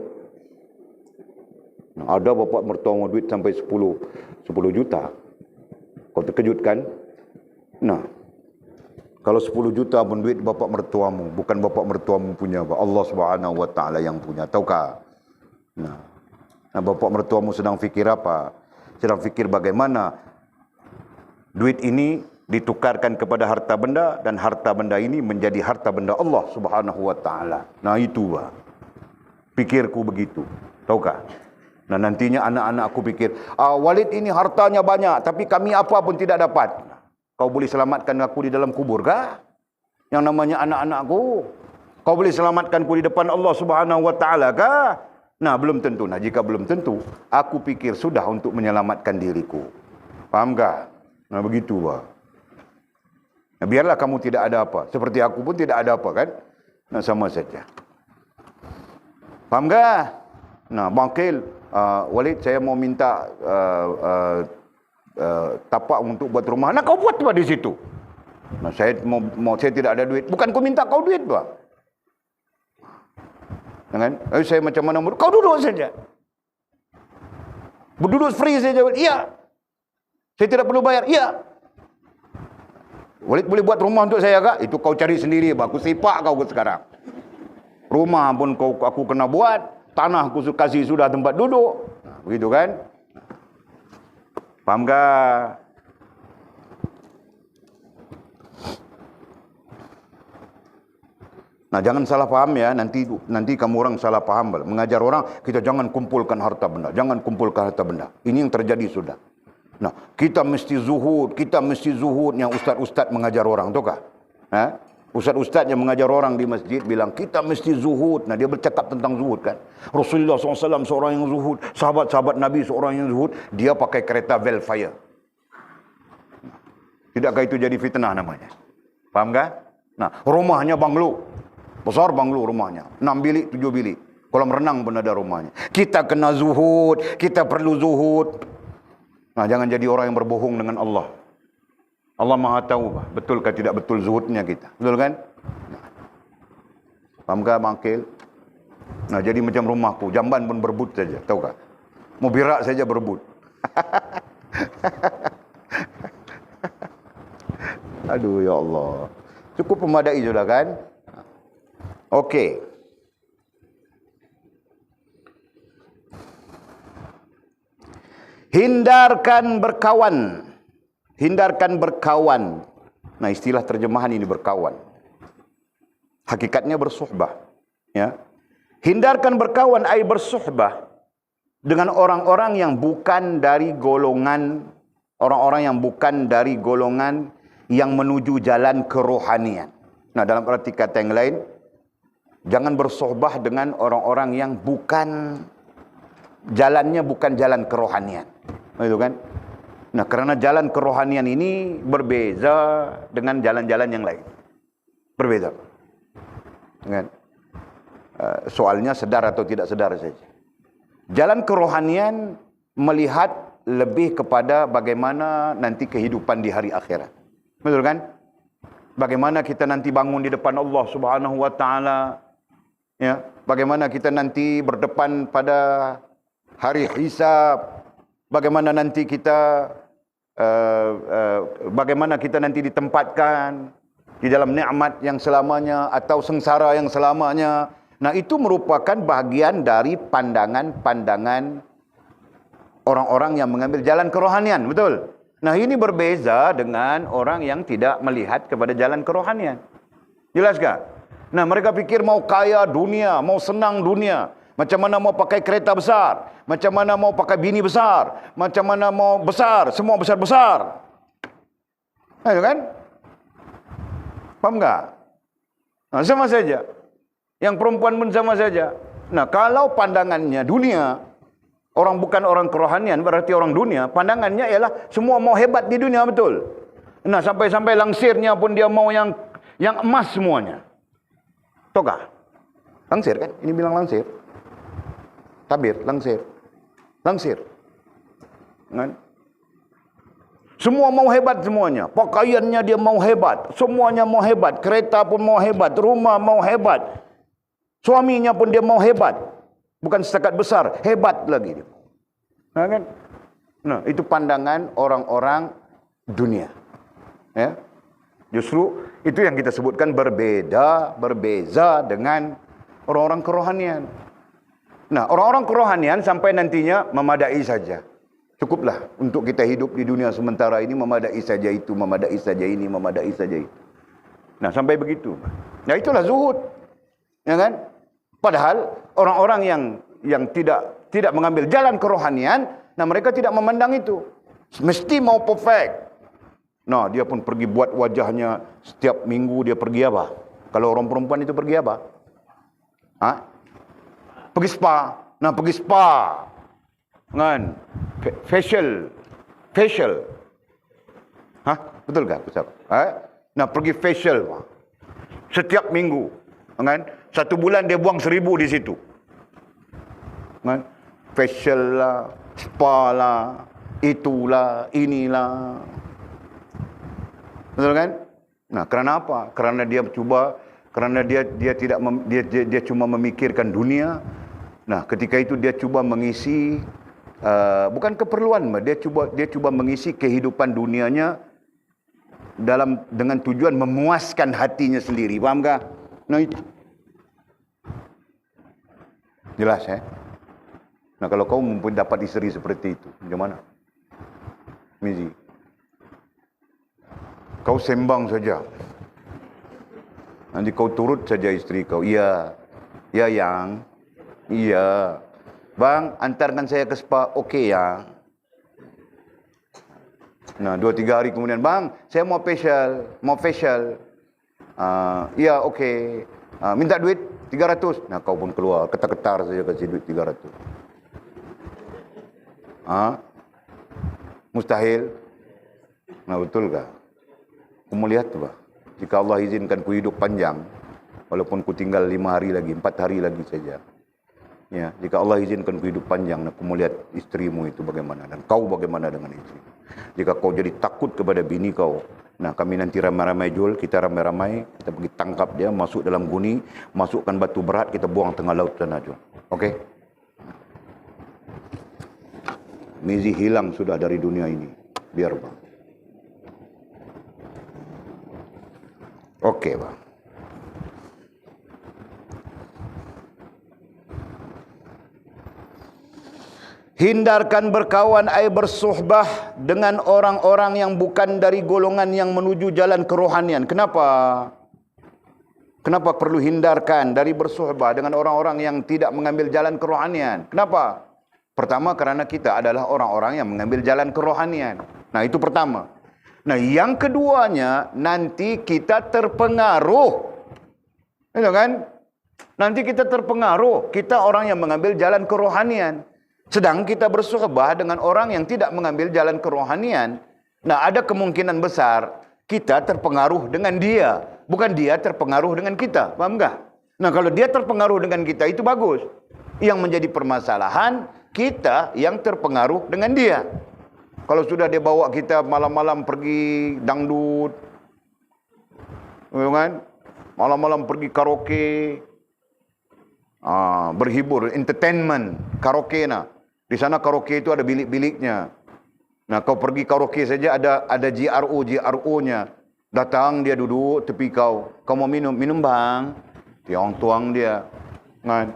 Nah, ada bapak mertuamu duit sampai 10 juta. Kau terkejut kan? Nah, kalau 10 juta pun duit bapak mertuamu, bukan bapak mertuamu punya, Allah Subhanahu wa taala yang punya. Tahukah? Nah, bapak mertuamu sedang fikir apa? Sedang fikir bagaimana duit ini ditukarkan kepada harta benda, dan harta benda ini menjadi harta benda Allah Subhanahu wa taala. Nah, itu pikirku begitu. Tahukah? Nah, nantinya anak-anakku pikir, Walid ini hartanya banyak, tapi kami apa pun tidak dapat. Kau boleh selamatkan aku di dalam kubur kah? Yang namanya anak-anakku. Kau boleh selamatkanku di depan Allah Subhanahu wa taala kah? Nah, belum tentu. Nah, jika belum tentu, aku pikir sudah untuk menyelamatkan diriku. Faham kah? Nah, begitu, Pak. Nah, biarlah kamu tidak ada apa. Seperti aku pun tidak ada apa, kan? Nah, sama saja. Faham kah? Nah, Bangkil, Walid, saya mau minta tapak untuk buat rumah. Nah, kau buat apa di situ? Nah, saya tidak ada duit. Bukan kau minta kau duit, Pak. Kan? Saya macam mana? Kau duduk saja. Berduduk free saja. Iya. Saya tidak perlu bayar. Iya. Walid boleh buat rumah untuk saya kak? Itu kau cari sendiri, Pak. Aku sepak kau sekarang. Rumah pun aku kena buat. Tanah aku kasih sudah tempat duduk. Nah, begitu kan? Faham tak? Nah, jangan salah faham ya. Nanti kamu orang salah faham. Mengajar orang, kita jangan kumpulkan harta benda. Jangan kumpulkan harta benda. Ini yang terjadi sudah. Nah, kita mesti zuhud. Kita mesti zuhud yang ustaz-ustaz mengajar orang. Tahu kah? Ustaz-ustaz yang mengajar orang di masjid bilang, kita mesti zuhud. Nah, dia bercakap tentang zuhud kan. Rasulullah SAW seorang yang zuhud. Sahabat-sahabat Nabi seorang yang zuhud. Dia pakai kereta Velfire. Tidakkah itu jadi fitnah namanya? Faham kan? Nah, rumahnya banglo. Besar banglo rumahnya. 6 bilik, 7 bilik. Kolam renang pun ada rumahnya. Kita kena zuhud. Kita perlu zuhud. Nah, jangan jadi orang yang berbohong dengan Allah. Allah Maha tahu betulkah tidak betul zuhudnya kita. Betul kan? Nah. Faham tak, Bangkil? Nah, jadi macam rumahku. Jamban pun berebut saja. Tahu tak? Mau birak saja berebut. Aduh, ya Allah. Cukup memadai sudah kan? Okey. Hindarkan berkawan. Hindarkan berkawan. Nah, istilah terjemahan ini berkawan. Hakikatnya bersuhbah. Ya. Hindarkan berkawan, ai bersuhbah dengan orang-orang yang bukan dari golongan, orang-orang yang bukan dari golongan yang menuju jalan kerohanian. Nah, dalam arti kata yang lain, jangan bersuhbah dengan orang-orang yang bukan jalannya bukan jalan kerohanian. Itu kan? Nah, karena jalan kerohanian ini berbeza dengan jalan-jalan yang lain. Berbeza. Kan? Soalnya sedar atau tidak sedar saja. Jalan kerohanian melihat lebih kepada bagaimana nanti kehidupan di hari akhirat. Betul kan? Bagaimana kita nanti bangun di depan Allah Subhanahu wa taala. Ya, bagaimana kita nanti berdepan pada hari hisab. Bagaimana nanti kita bagaimana kita nanti ditempatkan di dalam nikmat yang selamanya atau sengsara yang selamanya. Nah, itu merupakan bahagian dari pandangan-pandangan orang-orang yang mengambil jalan kerohanian, betul? Nah, ini berbeza dengan orang yang tidak melihat kepada jalan kerohanian. Jelas tak? Nah, mereka pikir mau kaya dunia, mau senang dunia, macam mana mau pakai kereta besar, macam mana mau pakai bini besar, macam mana mau besar, semua besar-besar. Ayo kan? Faham tak? Nah, sama saja. Yang perempuan pun sama saja. Nah, kalau pandangannya dunia, bukan orang kerohanian, berarti orang dunia, pandangannya ialah semua mau hebat di dunia, betul? Nah, sampai-sampai langsirnya pun dia mau yang emas semuanya. Tokah? Langsir kan? Ini bilang langsir. Tabir, langsir. Langsir. Kan? Semua mau hebat semuanya. Pakaiannya dia mau hebat. Semuanya mau hebat. Kereta pun mau hebat. Rumah mau hebat. Suaminya pun dia mau hebat. Bukan setakat besar, hebat lagi dia. Nah, kan? Nah, itu pandangan orang-orang dunia. Ya. Justru itu yang kita sebutkan berbeza dengan orang-orang kerohanian. Nah, orang-orang kerohanian sampai nantinya memadai saja. Cukuplah untuk kita hidup di dunia sementara ini, memadai saja itu, memadai saja ini, memadai saja itu. Nah, sampai begitu. Nah, itulah zuhud. Ya kan? Padahal orang-orang yang tidak mengambil jalan kerohanian, nah mereka tidak memandang itu. Mesti mau perfect. Nah, dia pun pergi buat wajahnya setiap minggu dia pergi apa? Kalau orang perempuan itu pergi apa? Hah? Pergi spa. Nah, pergi spa. Kan? Facial. Hah? Betul tak? Nah, pergi facial. Setiap minggu. Kan? 1 bulan dia buang 1,000 di situ. Kan? Facial lah, spa lah, itulah, inilah. Betul kan? Nah, kerana apa? Kerana dia dia cuma memikirkan dunia. Nah, ketika itu dia cuba mengisi bukan keperluan, dia cuba mengisi kehidupan dunianya dengan tujuan memuaskan hatinya sendiri. Faham tak? Nah, itu jelas ya. Nah, kalau kau pun dapat isteri seperti itu, bagaimana? Mizi, kau sembang saja. Nanti kau turut saja isteri kau. Iya, ya yang, iya. Bang, antarkan saya ke spa. Okey yang. Nah, 2-3 hari kemudian, bang, saya mau facial. Iya, okey. Minta duit 300. Nah, kau pun keluar, ketar-ketar saja kasih duit 300. Mustahil. Nah, betul kah? Aku mau lihat tu, bah. Jika Allah izinkan ku hidup panjang, walaupun ku tinggal 5 hari lagi, 4 hari lagi saja. Ya, jika Allah izinkan ku hidup panjang, aku mau lihat istrimu itu bagaimana dan kau bagaimana dengan istri. Jika kau jadi takut kepada bini kau, nah kami nanti ramai-ramai Jul, kita ramai-ramai, kita pergi tangkap dia, masuk dalam guni, masukkan batu berat, kita buang tengah laut sana Jul. Okey? Mizi hilang sudah dari dunia ini. Biar bang. Okey bang. Hindarkan berkawan bersuhbah dengan orang-orang yang bukan dari golongan yang menuju jalan kerohanian. Kenapa? Kenapa perlu hindarkan dari bersuhbah dengan orang-orang yang tidak mengambil jalan kerohanian? Kenapa? Pertama, karena kita adalah orang-orang yang mengambil jalan kerohanian. Nah, itu pertama. Nah, yang keduanya, nanti kita terpengaruh. Itu kan? Nanti kita terpengaruh. Kita orang yang mengambil jalan kerohanian. Sedang kita bersuhbah dengan orang yang tidak mengambil jalan kerohanian. Nah, ada kemungkinan besar kita terpengaruh dengan dia, bukan dia terpengaruh dengan kita. Paham enggak? Nah, kalau dia terpengaruh dengan kita itu bagus. Yang menjadi permasalahan kita yang terpengaruh dengan dia. Kalau sudah dia bawa kita malam-malam pergi dangdut, kan? Malam-malam pergi karaoke, berhibur, entertainment, karaoke nah. Di sana karaoke itu ada bilik-biliknya. Nah, kau pergi karaoke saja ada GRO-nya. Datang dia duduk tepi kau. Kau mau minum? Minum bang. Tuang dia. Kan?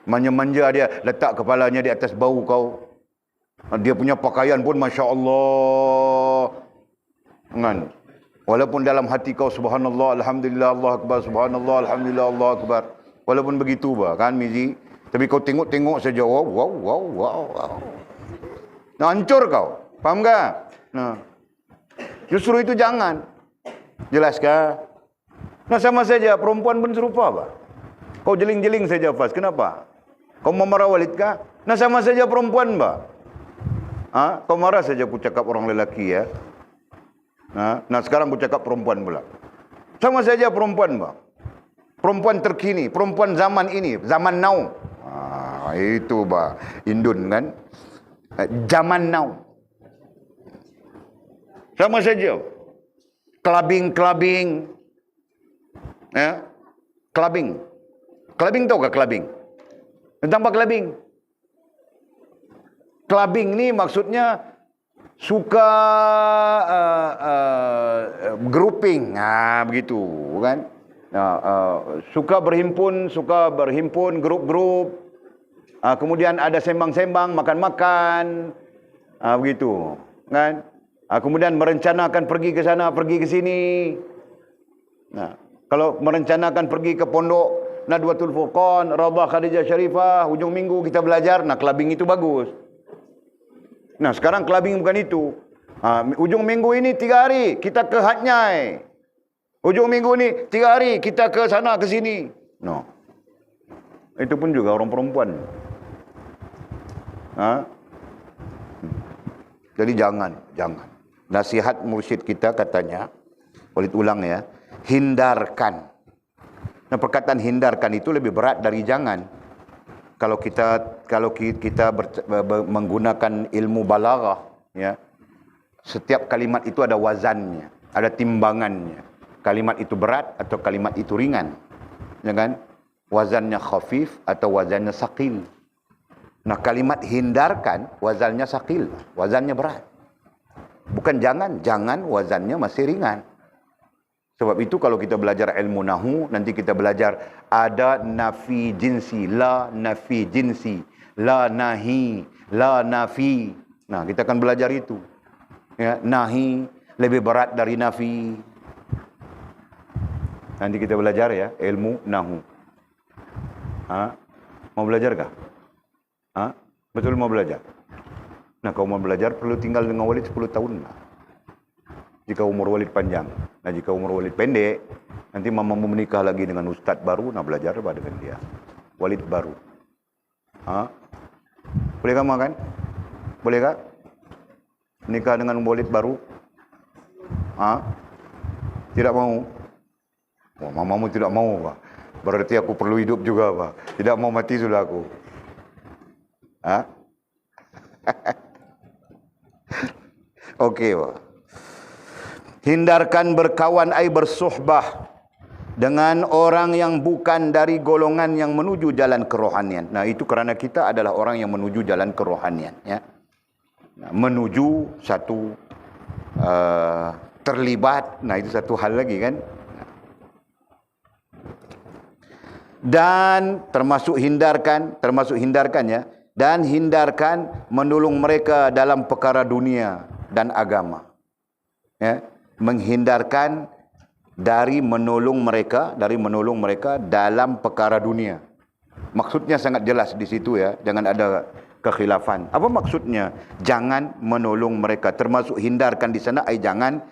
Manja-manja dia. Letak kepalanya di atas bau kau. Dia punya pakaian pun Masya Allah. Kan? Walaupun dalam hati kau subhanallah, alhamdulillah, Allah akbar, subhanallah, alhamdulillah, Allah akbar. Walaupun begitu kan Mizi. Tapi kau tengok-tengok saja, wow. Nah, hancur kau. Faham tak? Nah, justru itu jangan. Jelaskah? Nah, sama saja perempuan pun serupa apa? Kau jeling-jeling saja Fas. Kenapa? Kau mau marah Walid kah? Nah, sama saja perempuan bah. Kau marah saja aku cakap orang lelaki ya. Nah, sekarang aku cakap perempuan pula. Sama saja perempuan bah. Perempuan terkini, perempuan zaman ini, zaman now. Itu bah, Indun kan. Zaman now. Sama saja. Clubbing. Ya. Clubbing. Clubbing tahu ke clubbing? Tentang clubbing. Clubbing ni maksudnya suka grouping, begitu kan? Suka berhimpun grup-grup. Kemudian ada sembang-sembang, makan-makan, begitu kan? Kemudian merencanakan pergi ke sana, pergi ke sini. Nah, kalau merencanakan pergi ke pondok Nadwatul Furqan, Raudhah Khadijah Sharifah, hujung minggu kita belajar, nah clubbing itu bagus. Nah, sekarang clubbing bukan itu. Ujung minggu ini 3 hari kita ke Hatnyai. Ujung minggu ini 3 hari kita ke sana ke sini. No. Itu pun juga orang perempuan. Jadi jangan. Nasihat mursyid kita katanya, Walid ulang ya, hindarkan. Nah, perkataan hindarkan itu lebih berat dari jangan. Kalau kita menggunakan ilmu balaghah ya, setiap kalimat itu ada wazannya, ada timbangannya. Kalimat itu berat atau kalimat itu ringan, ya kan? Wazannya khafif atau wazannya saqil. Nah, kalimat hindarkan wazannya saqil, wazannya berat. Bukan jangan wazannya masih ringan. Sebab itu kalau kita belajar ilmu nahu, nanti kita belajar ada nafi jinsi, la nafi jinsi, la nahi, la nafi. Nah, kita akan belajar itu. Ya, nahi lebih berat dari nafi. Nanti kita belajar ya, ilmu nahu. Mau belajar kah? Betul mau belajar? Nah, kalau mau belajar perlu tinggal dengan Walid 10 tahun lah. Jika umur Walid panjang. Nah, jika umur Walid pendek, nanti mama mau menikah lagi dengan ustaz baru, nah belajar apa dengan dia? Walid baru. Boleh kah makan? Boleh kah? Menikah dengan Walid baru? Tidak mau? Oh, mamamu tidak mau, Pak. Berarti aku perlu hidup juga, Pak. Tidak mau mati sudah aku. Okey, Pak. Hindarkan berkawan ai bersuhbah dengan orang yang bukan dari golongan yang menuju jalan kerohanian. Nah, itu kerana kita adalah orang yang menuju jalan kerohanian, ya. Nah, menuju satu terlibat, nah itu satu hal lagi kan. Dan termasuk hindarkan ya, dan hindarkan menolong mereka dalam perkara dunia dan agama. Ya. Menghindarkan dari menolong mereka dalam perkara dunia. Maksudnya sangat jelas di situ ya, jangan ada kekhilafan. Apa maksudnya? Jangan menolong mereka, termasuk hindarkan di sana jangan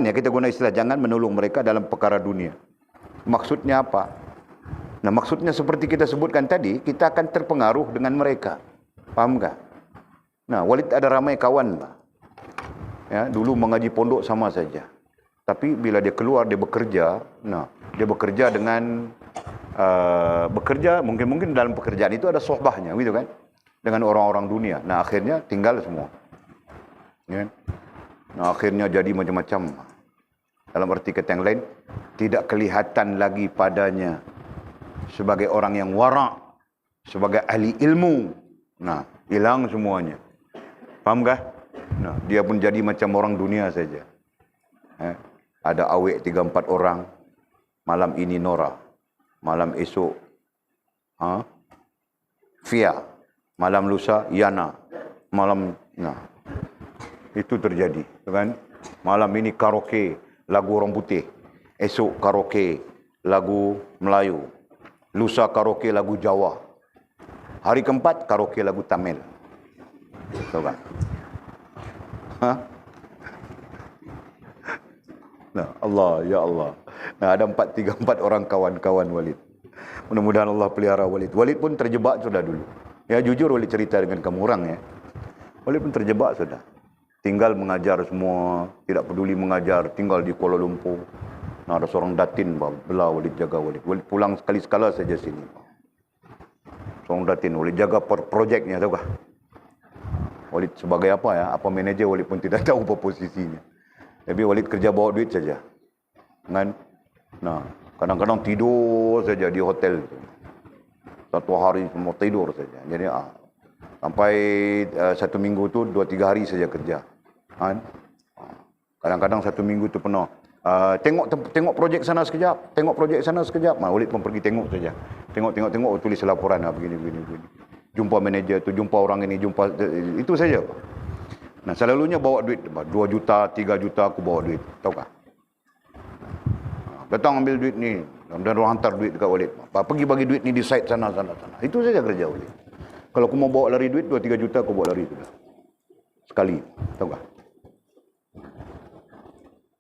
ya, kita guna istilah jangan menolong mereka dalam perkara dunia. Maksudnya apa? Nah, maksudnya seperti kita sebutkan tadi, kita akan terpengaruh dengan mereka. Faham tak? Nah, Walid ada ramai kawan lah. Ya, dulu mengaji pondok sama saja. Tapi bila dia keluar, dia bekerja. Nah, dia bekerja dengan bekerja, mungkin dalam pekerjaan itu ada sohbahnya, gitu kan? Dengan orang-orang dunia. Nah, akhirnya tinggal semua. Ya. Nah, akhirnya jadi macam-macam. Dalam arti kata yang lain, tidak kelihatan lagi padanya sebagai orang yang wara', sebagai ahli ilmu. Nah, hilang semuanya. Faham kah? Nah, dia pun jadi macam orang dunia saja. Ada awek 3-4 orang. Malam ini Nora. Malam esok Fia. Malam lusa Yana. Malam, nah, itu terjadi, kan? Malam ini karaoke lagu orang putih. Esok karaoke lagu Melayu. Lusa karaoke lagu Jawa. Hari keempat karaoke lagu Tamil. Tahu kan? Nah, Allah, ya Allah. Nah, ada 4 orang kawan-kawan Walid. Mudah-mudahan Allah pelihara Walid. Walid pun terjebak sudah dulu. Ya, jujur Walid cerita dengan kamu orang ya. Walid pun terjebak sudah. Tinggal mengajar semua, tidak peduli mengajar, tinggal di Kuala Lumpur. Nah, ada seorang datin, bela Walid, jaga Walid. Walid pulang sekali-sekala saja sini. Seorang datin, Walid jaga projeknya, tahu kah? Walid sebagai apa ya? Apa manajer, Walid pun tidak tahu apa posisinya. Tapi Walid kerja bawa duit saja. Kan? Nah, kadang-kadang tidur saja di hotel. Satu hari semua tidur saja. Jadi sampai 1 minggu tu 2-3 hari saja kerja. Kan? Kadang-kadang 1 minggu tu penuh. Tengok projek sana sekejap, tengok projek sana sekejap. Walid pun pergi tengok saja. Tengok, tulis laporan begini. Jumpa manajer tu, jumpa orang ini, itu saja. Nah, selalunya bawa duit 2 juta, 3 juta aku bawa duit, tahu kah? Datang ambil duit ni, dan orang hantar duit dekat Walid. Pergi bagi duit ni di site sana. Itu saja kerja Walid. Kalau aku mau bawa lari duit 2-3 juta aku bawa lari sudah. Sekali, tahu kah?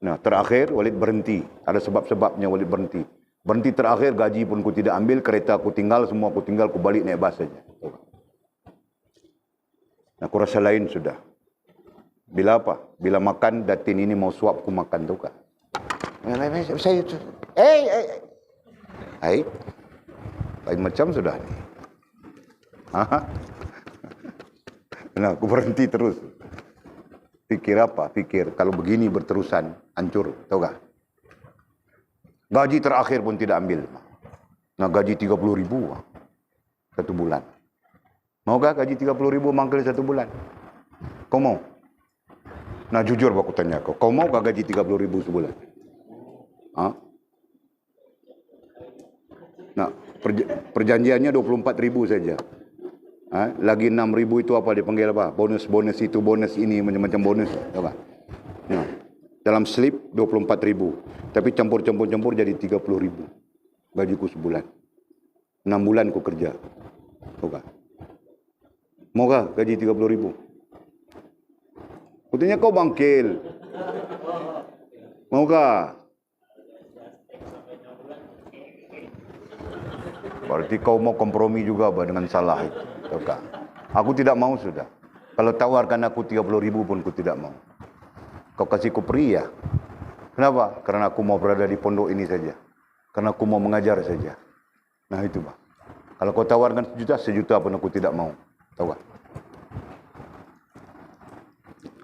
Nah, terakhir Walid berhenti. Ada sebab-sebabnya Walid berhenti. Berhenti terakhir, gaji pun aku tidak ambil, kereta aku tinggal, semua aku tinggal, aku balik naik bas saja. Tahu kah? Nah, aku rasa lain sudah. Bila apa? Bila makan, datin ini mau suap aku makan, tahu kah? Lain macam sudah ni. Nah, aku berhenti terus. Fikir apa? Fikir kalau begini berterusan, hancur, tahu kah? Gaji terakhir pun tidak ambil. Nah, gaji 30.000 1 bulan. Maukah gaji 30.000 mangkil 1 bulan? Kau mau? Nah, jujur aku tanya kau maukah gaji 30.000 sebulan? Nah, perjanjiannya 24.000 saja. Lagi 6.000 itu apa dipanggil apa? Bonus itu, bonus ini, macam-macam bonus. Apa? Nah, dalam slip 24.000. Tapi campur jadi 30.000. Gajiku sebulan. 6 bulan ku kerja. Tahu kah? Maukah gaji 30.000? Kutanya kau bangkil. Maukah? Berarti kau mau kompromi juga dengan salah itu. Tahu kah? Aku tidak mau sudah. Kalau tawarkan aku 30.000 pun aku tidak mau. Kau kasih ku free ya. Kenapa? Karena aku mau berada di pondok ini saja. Karena aku mau mengajar saja. Nah itu Pak. Kalau kau tawarkan 1 juta pun aku tidak mau. Tahu kah?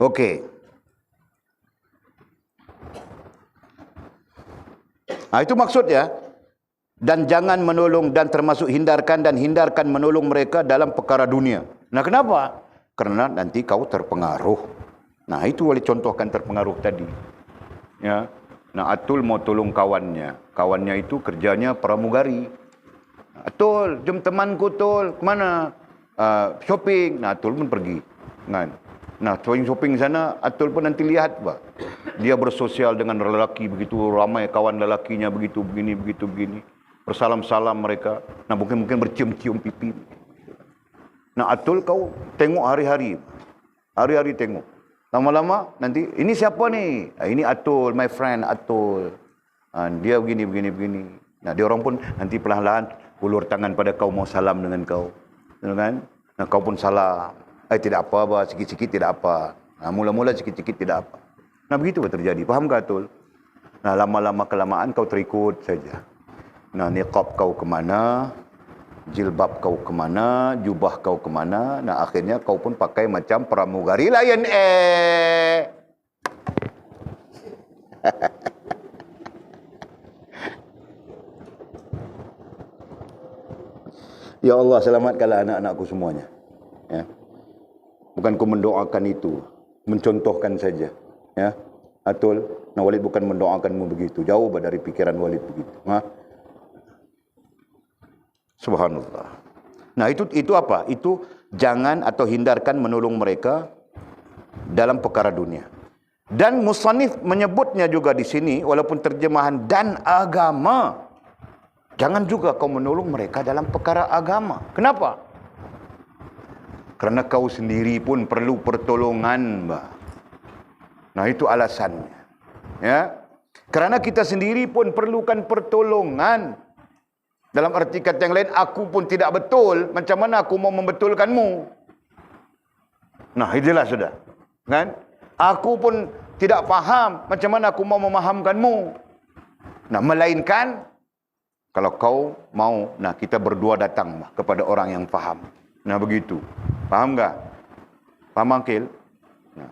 Okey. Itu maksudnya. Dan jangan menolong dan termasuk hindarkan menolong mereka dalam perkara dunia. Nah, kenapa? Karena nanti kau terpengaruh. Nah, itu boleh contohkan terpengaruh tadi. Ya. Nah, Atul mau tolong kawannya. Kawannya itu kerjanya pramugari. Atul, jom temanku Tul, kemana? Shopping. Nah, Atul pun pergi. Kan? Nah, shopping sana, Atul pun nanti lihat, Pak. Dia bersosial dengan lelaki begitu ramai, kawan lelakinya begitu begini. Bersalam-salam mereka. Nah, mungkin bercium-cium pipi. Nah, Atul kau tengok hari-hari. Hari-hari tengok. Lama-lama nanti, ini siapa ni? Ini Atul, my friend Atul. Dia begini. Nah, dia orang pun nanti perlahan-lahan ulur tangan pada kau, mau salam dengan kau. Kan? Nah, kau pun salam. Tidak apa, sikit-sikit tidak apa. Nah, mula-mula sikit-sikit tidak apa. Nah, begitu terjadi. Faham tak, Atul? Nah, lama-lama kelamaan kau terikut saja. Nah, niqab kau kemana? Jilbab kau kemana? Jubah kau kemana? Nah, akhirnya kau pun pakai macam pramugari Lion Air. Ya Allah, selamatkanlah anak-anakku semuanya. Ya. Bukan ku mendoakan itu, mencontohkan saja. Ya, Atul. Nah, Walid bukan mendoakanmu begitu. Jauh dari pikiran Walid begitu. Subhanallah. Nah, itu apa? Itu jangan atau hindarkan menolong mereka dalam perkara dunia. Dan musannif menyebutnya juga di sini, walaupun terjemahan dan agama. Jangan juga kau menolong mereka dalam perkara agama. Kenapa? Kerana kau sendiri pun perlu pertolongan, Mbak. Nah, itu alasannya. Ya. Kerana kita sendiri pun perlukan pertolongan. Dalam arti kata yang lain, aku pun tidak betul, macam mana aku mau membetulkanmu? Nah, itulah sudah. Kan? Aku pun tidak faham, macam mana aku mau memahamkanmu? Nah, melainkan kalau kau mau, nah kita berdua datang kepada orang yang faham. Nah, begitu. Faham tak? Faham, Akil? Nah,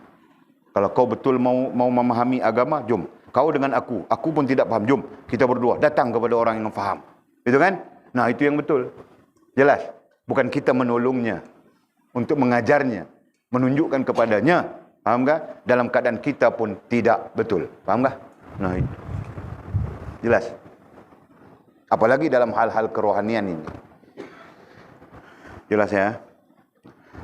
kalau kau betul mau memahami agama, jom. Kau dengan aku pun tidak faham, jom. Kita berdua datang kepada orang yang faham. Itu kan? Nah, itu yang betul. Jelas? Bukan kita menolongnya untuk mengajarnya, menunjukkan kepadanya. Faham tak? Dalam keadaan kita pun tidak betul. Faham tak? Nah, itu. Jelas? Apalagi dalam hal-hal kerohanian ini. Jelas ya?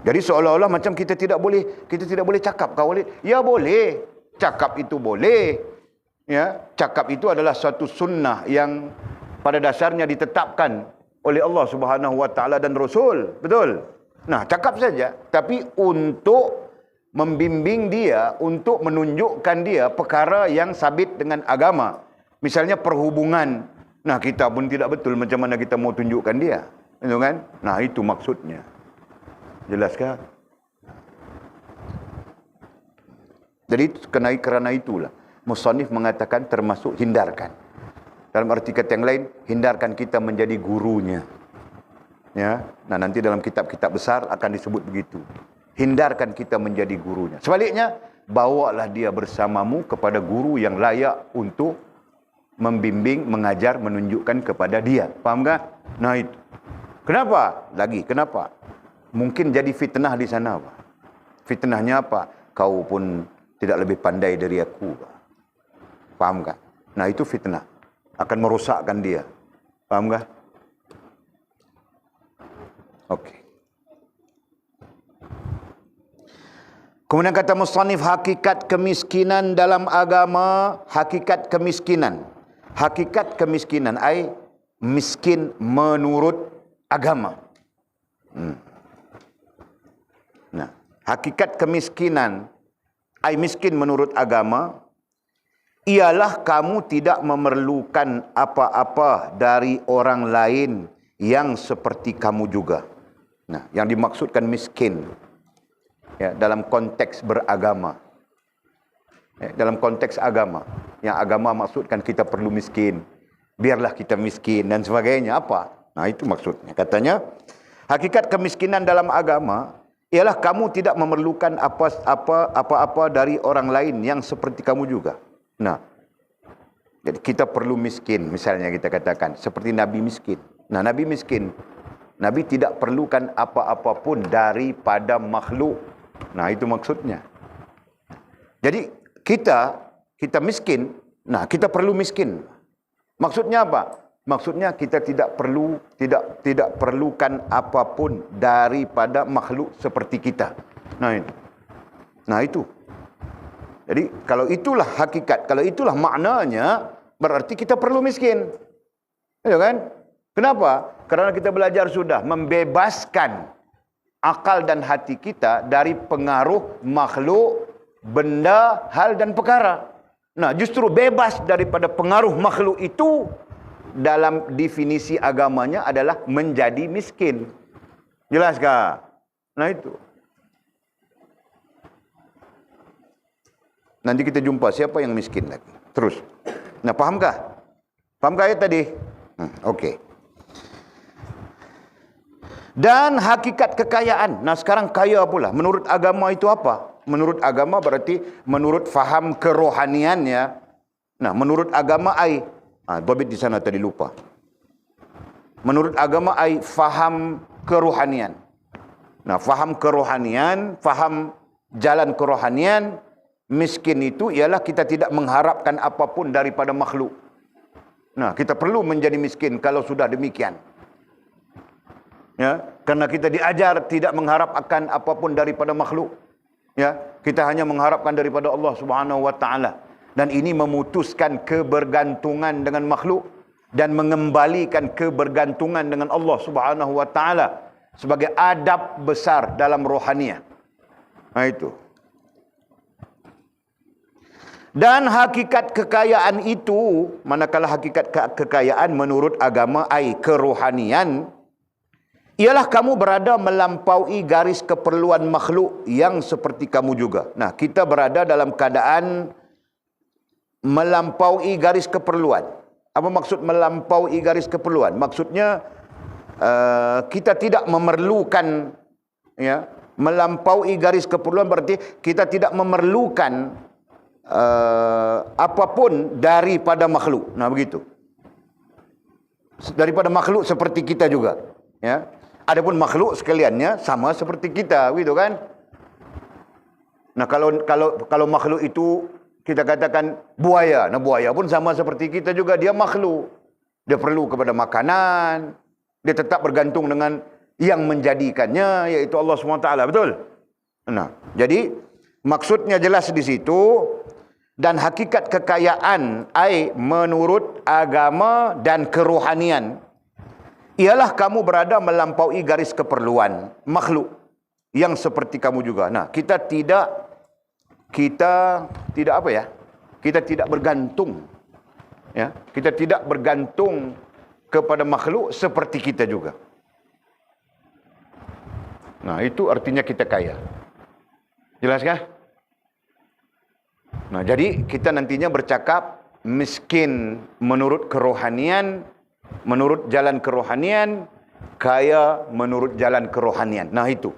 Jadi seolah-olah macam kita tidak boleh cakap, kau boleh? Ya boleh. Cakap itu boleh. Ya, cakap itu adalah suatu sunnah yang pada dasarnya ditetapkan oleh Allah Subhanahu wa taala dan Rasul. Betul? Nah, cakap saja, tapi untuk membimbing dia, untuk menunjukkan dia perkara yang sabit dengan agama. Misalnya perhubungan. Nah, kita pun tidak betul, macam mana kita mau tunjukkan dia. Itu kan? Nah, itu maksudnya. Jelaskah? Jadi kerana itulah musannif mengatakan termasuk hindarkan. Dalam arti kata yang lain, hindarkan kita menjadi gurunya. Ya. Nah, nanti dalam kitab-kitab besar akan disebut begitu. Hindarkan kita menjadi gurunya. Sebaliknya, bawalah dia bersamamu kepada guru yang layak untuk membimbing, mengajar, menunjukkan kepada dia. Faham tak? Nah, itu. Kenapa? Kenapa? Mungkin jadi fitnah di sana, Pak. Fitnahnya apa? Kau pun tidak lebih pandai dari aku, Pak. Faham tak? Nah, itu fitnah. Akan merosakkan dia. Faham tak? Okey. Kemudian kata musannif, hakikat kemiskinan dalam agama, hakikat kemiskinan. Hakikat kemiskinan, ai miskin menurut agama. Nah, hakikat kemiskinan, ai miskin menurut agama, ialah kamu tidak memerlukan apa-apa dari orang lain yang seperti kamu juga. Nah, yang dimaksudkan miskin, ya, dalam konteks beragama. Ya, dalam konteks agama. Yang agama maksudkan kita perlu miskin. Biarlah kita miskin dan sebagainya. Apa? Nah, itu maksudnya. Katanya, hakikat kemiskinan dalam agama ialah kamu tidak memerlukan apa-apa dari orang lain yang seperti kamu juga. Nah, jadi kita perlu miskin. Misalnya kita katakan, seperti Nabi miskin. Nah, Nabi miskin. Nabi tidak perlukan apa-apa pun daripada makhluk. Nah, itu maksudnya. Jadi kita miskin, nah kita perlu miskin. Maksudnya apa? Maksudnya kita tidak perlukan apapun daripada makhluk seperti kita. Nah itu. Jadi kalau itulah hakikat, kalau itulah maknanya, berarti kita perlu miskin. Ya kan? Kenapa? Karena kita belajar sudah membebaskan akal dan hati kita dari pengaruh makhluk, benda, hal dan perkara. Nah, justru bebas daripada pengaruh makhluk itu, dalam definisi agamanya adalah menjadi miskin. Jelas kah? Nah itu. Nanti kita jumpa siapa yang miskin lagi. Terus. Nah, fahamkah? Fahamkah ayat tadi? Okey. Dan hakikat kekayaan. Nah, sekarang kaya pula. Menurut agama itu apa? Menurut agama berarti menurut faham kerohaniannya. Nah, menurut agama Bobit di sana tadi lupa. Menurut agama faham kerohanian. Nah, faham kerohanian, faham jalan kerohanian, miskin itu ialah kita tidak mengharapkan apapun daripada makhluk. Nah, kita perlu menjadi miskin kalau sudah demikian. Ya, karena kita diajar tidak mengharap akan apapun daripada makhluk. Ya, kita hanya mengharapkan daripada Allah Subhanahu wa taala. Dan ini memutuskan kebergantungan dengan makhluk dan mengembalikan kebergantungan dengan Allah Subhanahu wa taala sebagai adab besar dalam rohaniah. Nah itu. Dan hakikat kekayaan itu, manakala hakikat kekayaan menurut agama kerohanian, ialah kamu berada melampaui garis keperluan makhluk yang seperti kamu juga. Nah, kita berada dalam keadaan melampaui garis keperluan. Apa maksud melampaui garis keperluan? Maksudnya kita tidak memerlukan, ya, melampaui garis keperluan berarti kita tidak memerlukan apapun daripada makhluk. Nah, begitu. Daripada makhluk seperti kita juga, ya. Adapun makhluk sekaliannya sama seperti kita, gitu kan? Nah, kalau makhluk itu kita katakan buaya. Nah, buaya pun sama seperti kita juga, dia makhluk. Dia perlu kepada makanan, dia tetap bergantung dengan yang menjadikannya, yaitu Allah SWT, betul? Nah, jadi maksudnya jelas di situ. Dan hakikat kekayaan menurut agama dan kerohanian ialah kamu berada melampaui garis keperluan makhluk yang seperti kamu juga. Nah, kita tidak apa ya? Kita tidak bergantung, ya. Kita tidak bergantung kepada makhluk seperti kita juga. Nah, itu artinya kita kaya. Jelas kah? Nah, jadi kita nantinya bercakap miskin menurut kerohanian, menurut jalan kerohanian, kaya menurut jalan kerohanian. Nah, itu.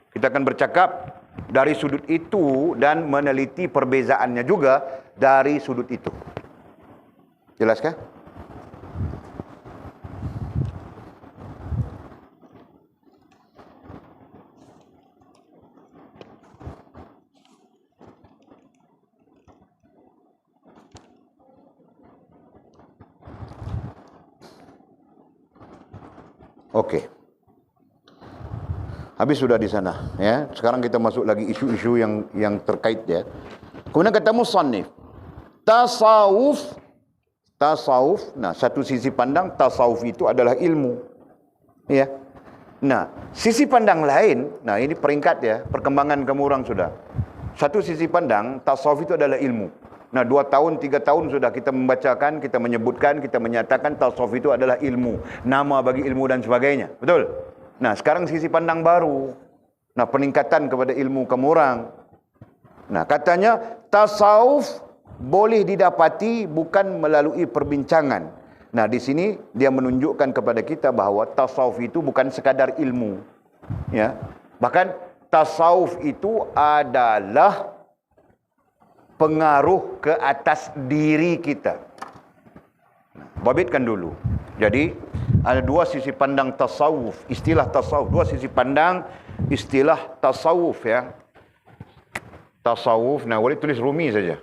Kita akan bercakap dari sudut itu dan meneliti perbezaannya juga dari sudut itu. Jelaskah? Okey. Habis sudah di sana, ya. Sekarang kita masuk lagi isu-isu yang terkait, ya. Kemudian kata musannif, tasawuf. Nah, satu sisi pandang tasawuf itu adalah ilmu. Ya. Nah, sisi pandang lain, nah ini peringkat, ya, perkembangan kamu orang sudah. Satu sisi pandang tasawuf itu adalah ilmu. Nah, 2 tahun, 3 tahun sudah kita membacakan, kita menyebutkan, kita menyatakan tasawuf itu adalah ilmu, nama bagi ilmu dan sebagainya. Betul? Nah, sekarang sisi pandang baru. Nah, peningkatan kepada ilmu kamu orang. Nah, katanya tasawuf boleh didapati bukan melalui perbincangan. Nah, di sini dia menunjukkan kepada kita bahawa tasawuf itu bukan sekadar ilmu. Ya. Bahkan tasawuf itu adalah pengaruh ke atas diri kita. Babitkan dulu. Jadi, ada 2 sisi pandang tasawuf, istilah tasawuf, 2 sisi pandang istilah tasawuf, ya. Tasawuf, nah boleh tulis Rumi saja.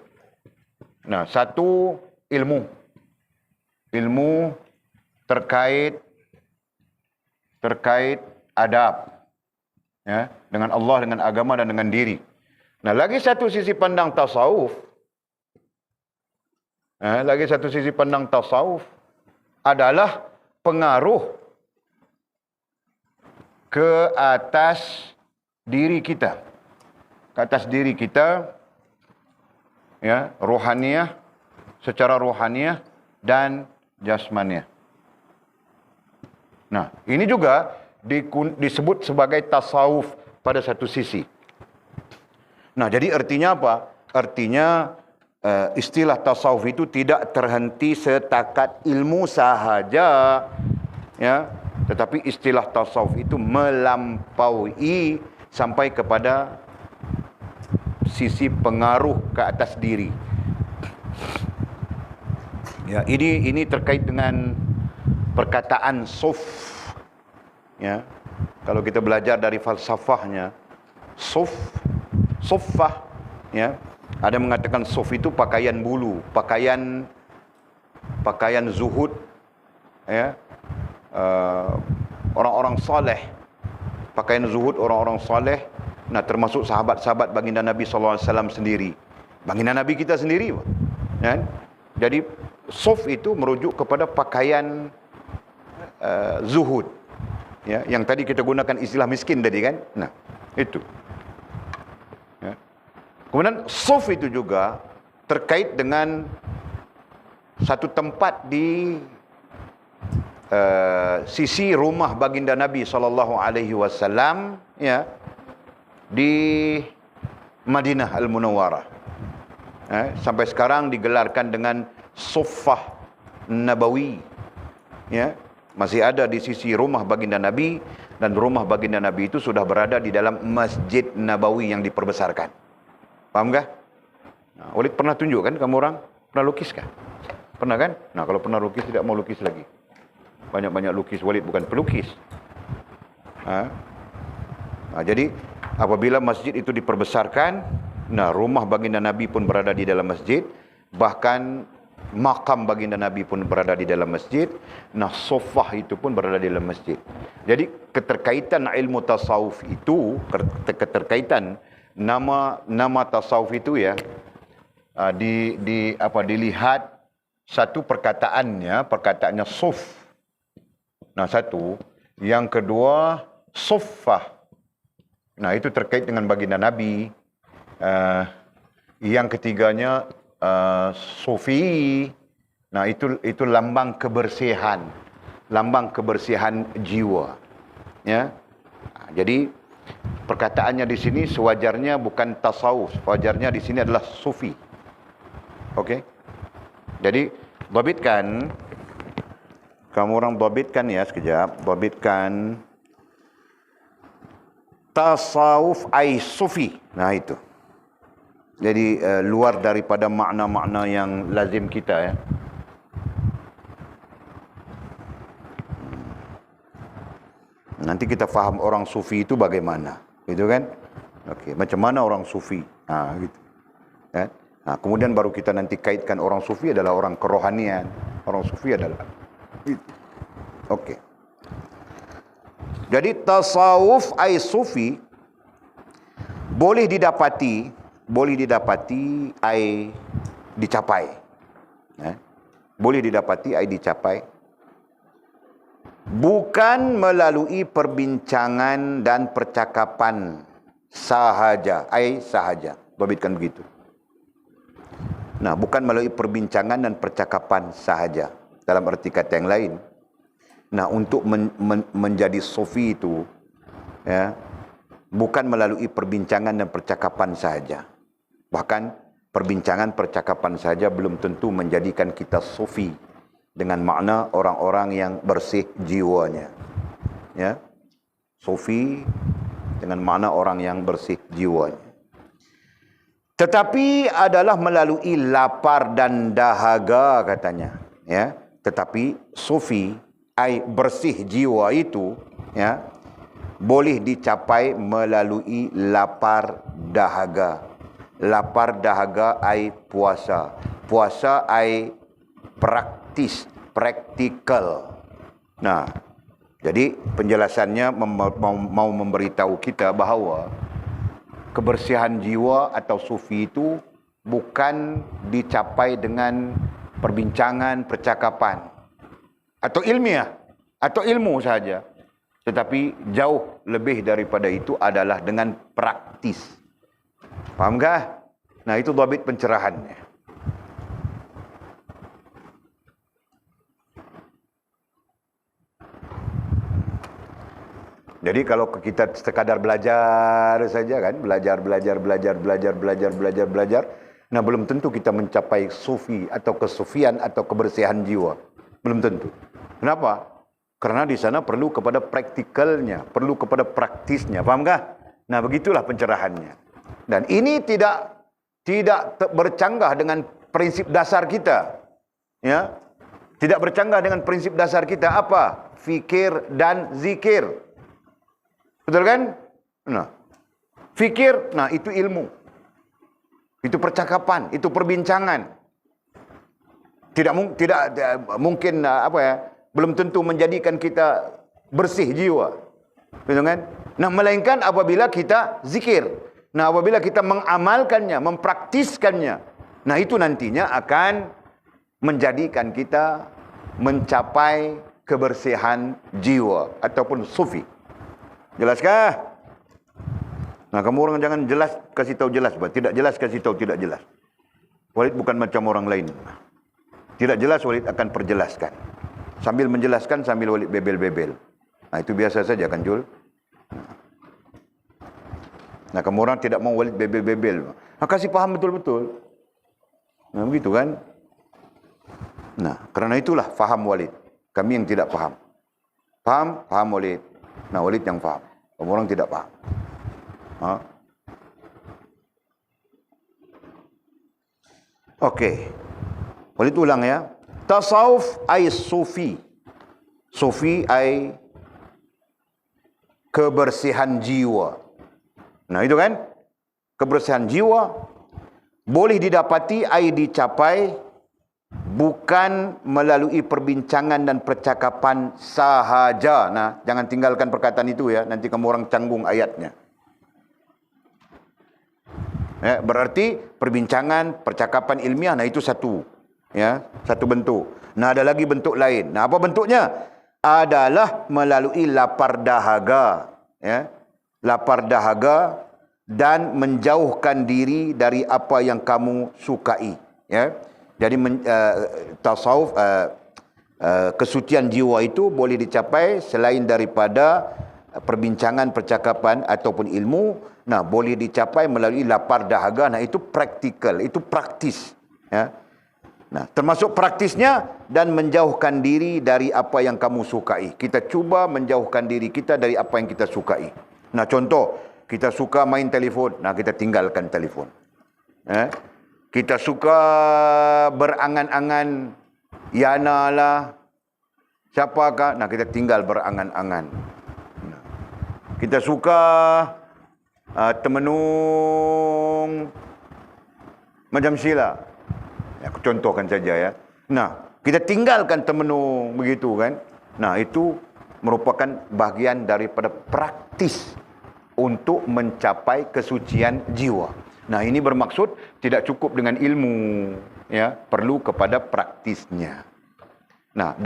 Nah, satu ilmu. Ilmu terkait adab, ya, dengan Allah, dengan agama dan dengan diri. Nah, lagi satu sisi pandang tasawuf. Lagi satu sisi pandang tasawuf adalah pengaruh ke atas diri kita. Ke atas diri kita, ya, rohaniah, secara rohaniah dan jasmania. Nah, ini juga disebut sebagai tasawuf pada satu sisi. Nah, jadi artinya apa? Artinya istilah tasawuf itu tidak terhenti setakat ilmu sahaja, ya, tetapi istilah tasawuf itu melampaui sampai kepada sisi pengaruh ke atas diri. Ya, ini terkait dengan perkataan suf. Ya, kalau kita belajar dari falsafahnya, suffah, ya, ada mengatakan suf itu pakaian bulu, pakaian zuhud, ya, orang-orang saleh, pakaian zuhud orang-orang saleh. Nah, termasuk sahabat-sahabat baginda Nabi SAW sendiri, baginda Nabi kita sendiri, kan? Jadi suf itu merujuk kepada pakaian zuhud, ya, yang tadi kita gunakan istilah miskin tadi, kan? Nah, itu. Ya. Kemudian suf itu juga terkait dengan satu tempat di sisi rumah baginda Nabi SAW, ya, di Madinah Al-Munawwarah. Sampai sekarang digelarkan dengan Suffah Nabawi, ya, masih ada di sisi rumah baginda Nabi, dan rumah baginda Nabi itu sudah berada di dalam Masjid Nabawi yang diperbesarkan. Paham kah? Nah, Walid pernah tunjuk kan kamu orang? Pernah lukis kah? Pernah kan? Nah, kalau pernah lukis tidak mau lukis lagi. Banyak-banyak lukis. Walid bukan pelukis. Nah, jadi apabila masjid itu diperbesarkan, nah, rumah baginda Nabi pun berada di dalam masjid, bahkan makam baginda Nabi pun berada di dalam masjid. Nah, sofah itu pun berada di dalam masjid. Jadi keterkaitan ilmu tasawuf itu, keterkaitan nama tasawuf itu, ya, dilihat satu perkataannya suf. Nah, satu, yang kedua suffah. Nah, itu terkait dengan baginda Nabi. Yang ketiganya sufi. Nah, itu lambang kebersihan jiwa. Ya. Jadi perkataannya di sini sewajarnya bukan tasawuf, sewajarnya di sini adalah sufi. Okey. Jadi dhabitkan, kamu orang dhabitkan ya sekejap, dhabitkan tasawuf ai sufi. Nah, itu. Jadi luar daripada makna-makna yang lazim kita, ya. Nanti kita faham orang sufi itu bagaimana, gitu kan? Okey, macam mana orang sufi? Gitu. Ya? Nah, kemudian baru kita nanti kaitkan orang sufi adalah orang kerohanian. Orang sufi adalah itu. Okey. Jadi tasawuf ai sufi boleh didapati ai dicapai. Boleh didapati ai dicapai bukan melalui perbincangan dan percakapan sahaja, ai sahaja. Dhabitkan begitu. Nah, bukan melalui perbincangan dan percakapan sahaja. Dalam arti kata yang lain, nah, untuk menjadi sufi itu, ya, bukan melalui perbincangan dan percakapan sahaja. Bahkan perbincangan percakapan saja belum tentu menjadikan kita sufi dengan makna orang-orang yang bersih jiwanya. Ya. Sufi dengan makna orang yang bersih jiwanya. Tetapi adalah melalui lapar dan dahaga, katanya, ya. Tetapi sufi ai bersih jiwa itu, ya, boleh dicapai melalui lapar dahaga. Lapar dahaga ai puasa. Puasa ai praktikal. Nah, jadi penjelasannya mau memberitahu kita bahawa kebersihan jiwa atau sufi itu bukan dicapai dengan perbincangan, percakapan atau ilmiah atau ilmu saja, tetapi jauh lebih daripada itu adalah dengan praktis. Fahamkah? Nah, itu dhabit pencerahannya. Jadi kalau kita sekadar belajar saja kan, belajar, nah belum tentu kita mencapai sufi atau kesufian atau kebersihan jiwa. Belum tentu. Kenapa? Karena di sana perlu kepada praktikalnya, perlu kepada praktisnya. Fahamkah? Nah, begitulah pencerahannya. Dan ini tidak bercanggah dengan prinsip dasar kita. Ya. Tidak bercanggah dengan prinsip dasar kita apa? Fikir dan zikir. Betul kan? Nah, fikir, nah itu ilmu. Itu percakapan, itu perbincangan. Tidak mungkin belum tentu menjadikan kita bersih jiwa. Betul kan? Nah, melainkan apabila kita zikir. Nah, apabila kita mengamalkannya, mempraktiskannya. Nah, itu nantinya akan menjadikan kita mencapai kebersihan jiwa ataupun sufi. Jelaskah? Nah, kamu orang jangan jelas kasih tahu jelas, tidak jelas kasih tahu tidak jelas. Walid bukan macam orang lain. Tidak jelas Walid akan perjelaskan. Sambil menjelaskan sambil Walid bebel-bebel. Nah, itu biasa saja kan, Jul? Nah, kamu orang tidak mau Walid bebel-bebel. Nah, kasih paham betul-betul. Nah, begitu kan? Nah, kerana itulah faham Walid. Kami yang tidak faham. Faham Walid. Nah, Walid yang faham. Kamu orang tidak faham. Okey. Walid ulang ya. Tasawuf ay sufi. Sufi ay kebersihan jiwa. Nah, itu kan? Kebersihan jiwa boleh didapati ay dicapai bukan melalui perbincangan dan percakapan sahaja. Nah, jangan tinggalkan perkataan itu ya. Nanti kamu orang canggung ayatnya. Ya, berarti perbincangan, percakapan ilmiah, nah itu satu. Ya, satu bentuk. Nah, ada lagi bentuk lain. Nah, apa bentuknya? Adalah melalui lapar dahaga. Ya, lapar dahaga dan menjauhkan diri dari apa yang kamu sukai. Ya. Jadi tasawuf, kesucian jiwa itu boleh dicapai selain daripada perbincangan, percakapan ataupun ilmu. Nah, boleh dicapai melalui lapar dahaga. Nah, itu praktikal, itu praktis. Ya. Nah, termasuk praktisnya dan menjauhkan diri dari apa yang kamu sukai. Kita cuba menjauhkan diri kita dari apa yang kita sukai. Nah, contoh, kita suka main telefon. Nah, kita tinggalkan telefon. Ya. Kita suka berangan-angan, Yana lah, siapakah? Nah, kita tinggal berangan-angan. Nah, kita suka temenung macam sila. Ya, aku contohkan saja ya. Nah, kita tinggalkan temenung begitu kan. Nah, itu merupakan bahagian daripada praktis untuk mencapai kesucian jiwa. Nah, ini bermaksud tidak cukup dengan ilmu, ya, perlu kepada praktisnya. Nah,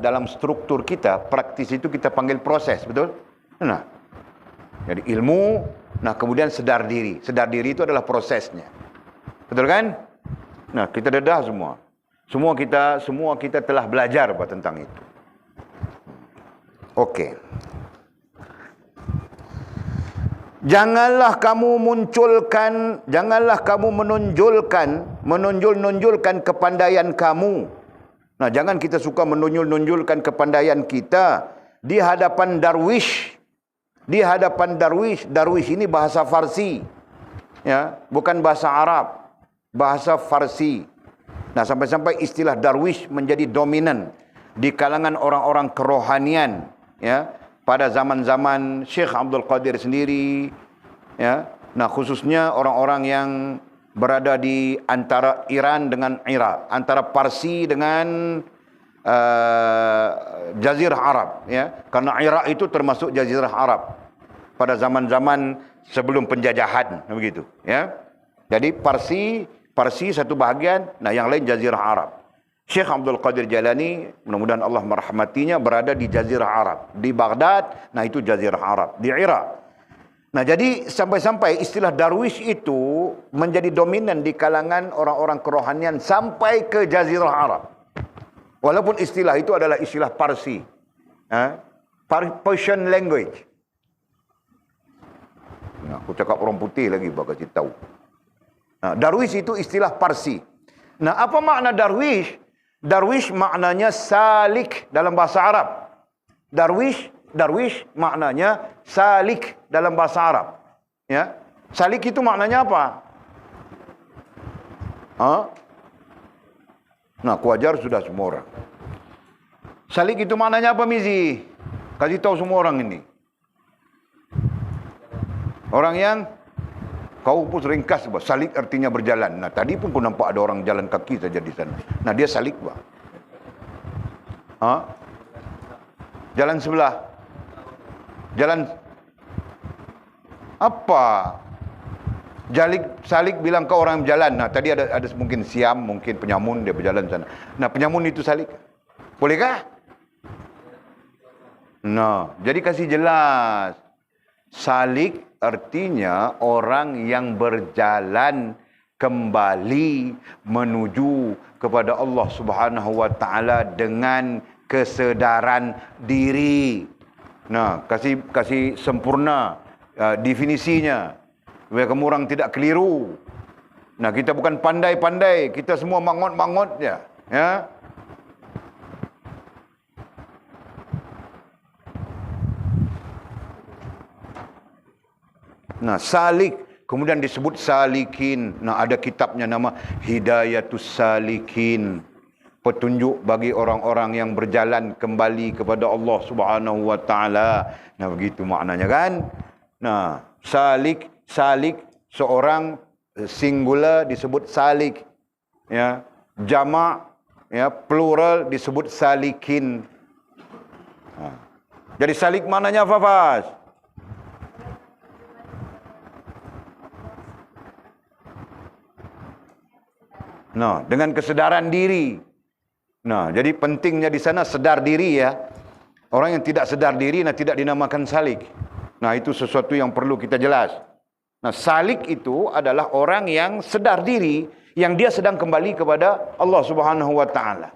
dalam struktur kita, praktis itu kita panggil proses, betul? Nah, jadi ilmu, nah kemudian sedar diri. Sedar diri itu adalah prosesnya. Betul kan? Nah, kita dedah semua. Semua kita telah belajar tentang itu. Okey. Janganlah kamu menonjolkan kepandaian kamu. Nah, jangan kita suka menonjolkan kepandaian kita di hadapan darwish. Di hadapan darwish. Darwish ini bahasa Farsi. Ya, bukan bahasa Arab. Bahasa Farsi. Nah, sampai-sampai istilah darwish menjadi dominan di kalangan orang-orang kerohanian, ya. Pada zaman-zaman Syekh Abdul Qadir sendiri, ya. Nah, khususnya orang-orang yang berada di antara Iran dengan Iraq, antara Parsi dengan Jazirah Arab, ya. Karena Iraq itu termasuk Jazirah Arab pada zaman-zaman sebelum penjajahan, begitu, ya. Jadi Parsi satu bahagian, nah yang lain Jazirah Arab. Syekh Abdul Qadir Jalani, mudah-mudahan Allah merahmatinya, berada di Jazirah Arab. Di Baghdad, nah itu Jazirah Arab. Di Iraq. Nah, jadi sampai-sampai istilah darwish itu menjadi dominan di kalangan orang-orang kerohanian sampai ke Jazirah Arab. Walaupun istilah itu adalah istilah Parsi. Persian language. Nah, aku cakap orang putih lagi, bagi kasih tahu. Nah, darwish itu istilah Parsi. Nah, apa makna darwish? Darwish maknanya salik dalam bahasa Arab. Darwish maknanya salik dalam bahasa Arab. Ya. Salik itu maknanya apa? Nah, aku ajar sudah semua orang. Salik itu maknanya apa, Mizi? Kasih tahu semua orang ini. Orang yang kau pun ringkas, bah. Salik artinya berjalan. Nah, tadi pun aku nampak ada orang jalan kaki saja di sana. Nah, dia salik, bah. Jalan sebelah. Jalan apa? Salik bilang ke orang jalan. Nah, tadi ada mungkin Siam, mungkin penyamun, dia berjalan sana. Nah, penyamun itu salik. Bolehkah? Nah, jadi kasih jelas. Salik artinya orang yang berjalan kembali menuju kepada Allah Subhanahu wa taala dengan kesedaran diri. Nah, kasih sempurna definisinya. Supaya kamu orang tidak keliru. Nah, kita bukan pandai-pandai, kita semua mangot-mangot je, ya. Nah, salik, kemudian disebut salikin. Nah, ada kitabnya nama Hidayatus Salikin. Petunjuk bagi orang-orang yang berjalan kembali kepada Allah Subhanahu wa taala. Nah, begitu maknanya kan? Nah, salik seorang singular disebut salik. Ya, jamak ya plural disebut salikin. Jadi salik maknanya apa, Fas? Nah, dengan kesedaran diri. Nah, jadi pentingnya di sana sedar diri ya. Orang yang tidak sedar diri, nah tidak dinamakan salik. Nah, itu sesuatu yang perlu kita jelas. Nah, salik itu adalah orang yang sedar diri, yang dia sedang kembali kepada Allah Subhanahu wa taala.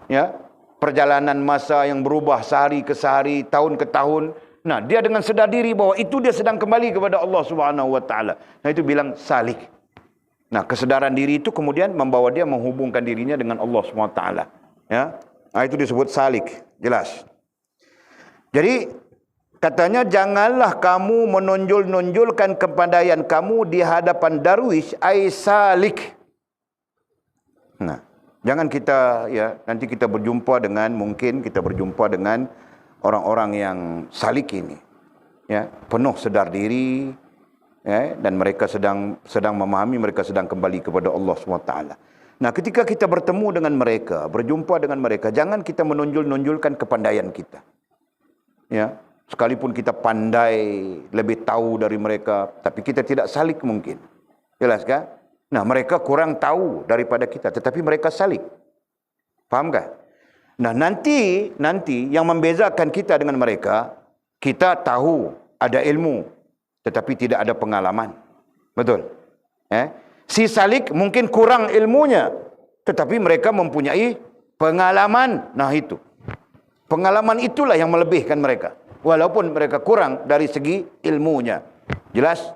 Ya. Perjalanan masa yang berubah sehari ke sehari, tahun ke tahun. Nah, dia dengan sedar diri bahwa itu dia sedang kembali kepada Allah Subhanahu wa taala. Nah, itu bilang salik. Nah, kesedaran diri itu kemudian membawa dia menghubungkan dirinya dengan Allah Subhanahu wa taala. Ya. Nah, itu disebut salik. Jelas. Jadi katanya janganlah kamu menonjol-nonjolkan kepandaian kamu di hadapan darwish ai salik. Nah, jangan kita ya nanti kita berjumpa dengan orang-orang yang salik ini. Ya, penuh sedar diri ya, dan mereka sedang memahami, mereka sedang kembali kepada Allah SWT. Nah, ketika kita bertemu dengan mereka, berjumpa dengan mereka, jangan kita menonjol-nonjolkan kepandaian kita. Ya, sekalipun kita pandai, lebih tahu dari mereka, tapi kita tidak salik mungkin. Jelas kan? Nah, mereka kurang tahu daripada kita, tetapi mereka salik. Faham kan? Nah, nanti yang membezakan kita dengan mereka, kita tahu ada ilmu, tetapi tidak ada pengalaman. Betul? Si salik mungkin kurang ilmunya, tetapi mereka mempunyai pengalaman. Nah, itu. Pengalaman itulah yang melebihkan mereka. Walaupun mereka kurang dari segi ilmunya. Jelas?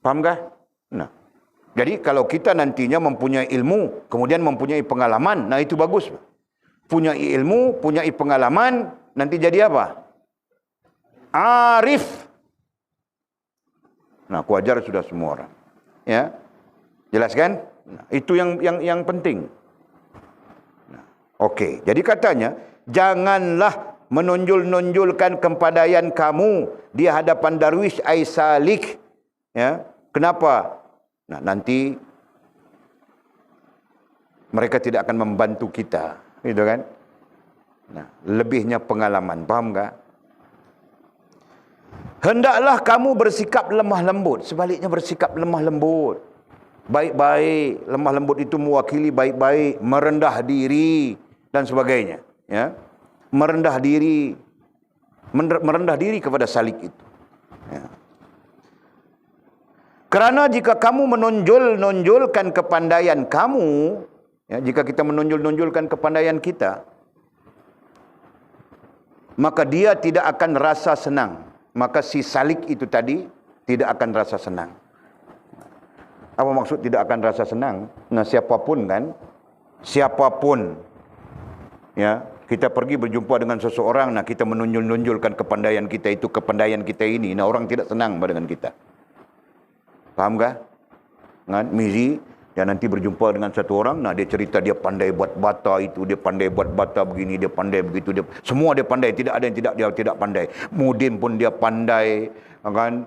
Fahamkah? Nah, jadi kalau kita nantinya mempunyai ilmu, kemudian mempunyai pengalaman, nah itu bagus. Punya ilmu, punya pengalaman, nanti jadi apa? Arif. Nah, aku ajar sudah semua orang. Ya. Jelas kan? Nah, itu yang penting. Nah, oke. Jadi katanya, janganlah menonjol-nonjolkan kepandaian kamu di hadapan darwish ai salik. Ya. Kenapa? Nah, nanti mereka tidak akan membantu kita, gitu kan? Nah, lebihnya pengalaman, paham enggak? Hendaklah kamu bersikap lemah lembut. Sebaliknya bersikap lemah lembut. Baik-baik. Lemah lembut itu mewakili baik-baik, merendah diri dan sebagainya. Ya, merendah diri kepada salik itu. Ya. Kerana jika kamu menonjol-nonjolkan kepandaian kamu, ya, jika kita menonjol-nonjolkan kepandaian kita, maka dia tidak akan rasa senang. maka si salik itu tadi tidak akan rasa senang. Apa maksud tidak akan rasa senang? Nah, siapapun kan, siapapun, ya, kita pergi berjumpa dengan seseorang, nah kita menunjulkan kepandaian kita itu, kepandaian kita ini, nah orang tidak senang dengan kita. Faham kah? Kan? Mizi, dia nanti berjumpa dengan satu orang, nah dia cerita dia pandai buat bata itu, dia pandai buat bata begini, dia pandai begitu, dia semua dia pandai, tidak ada yang dia tidak pandai. Mudim pun dia pandai, kan?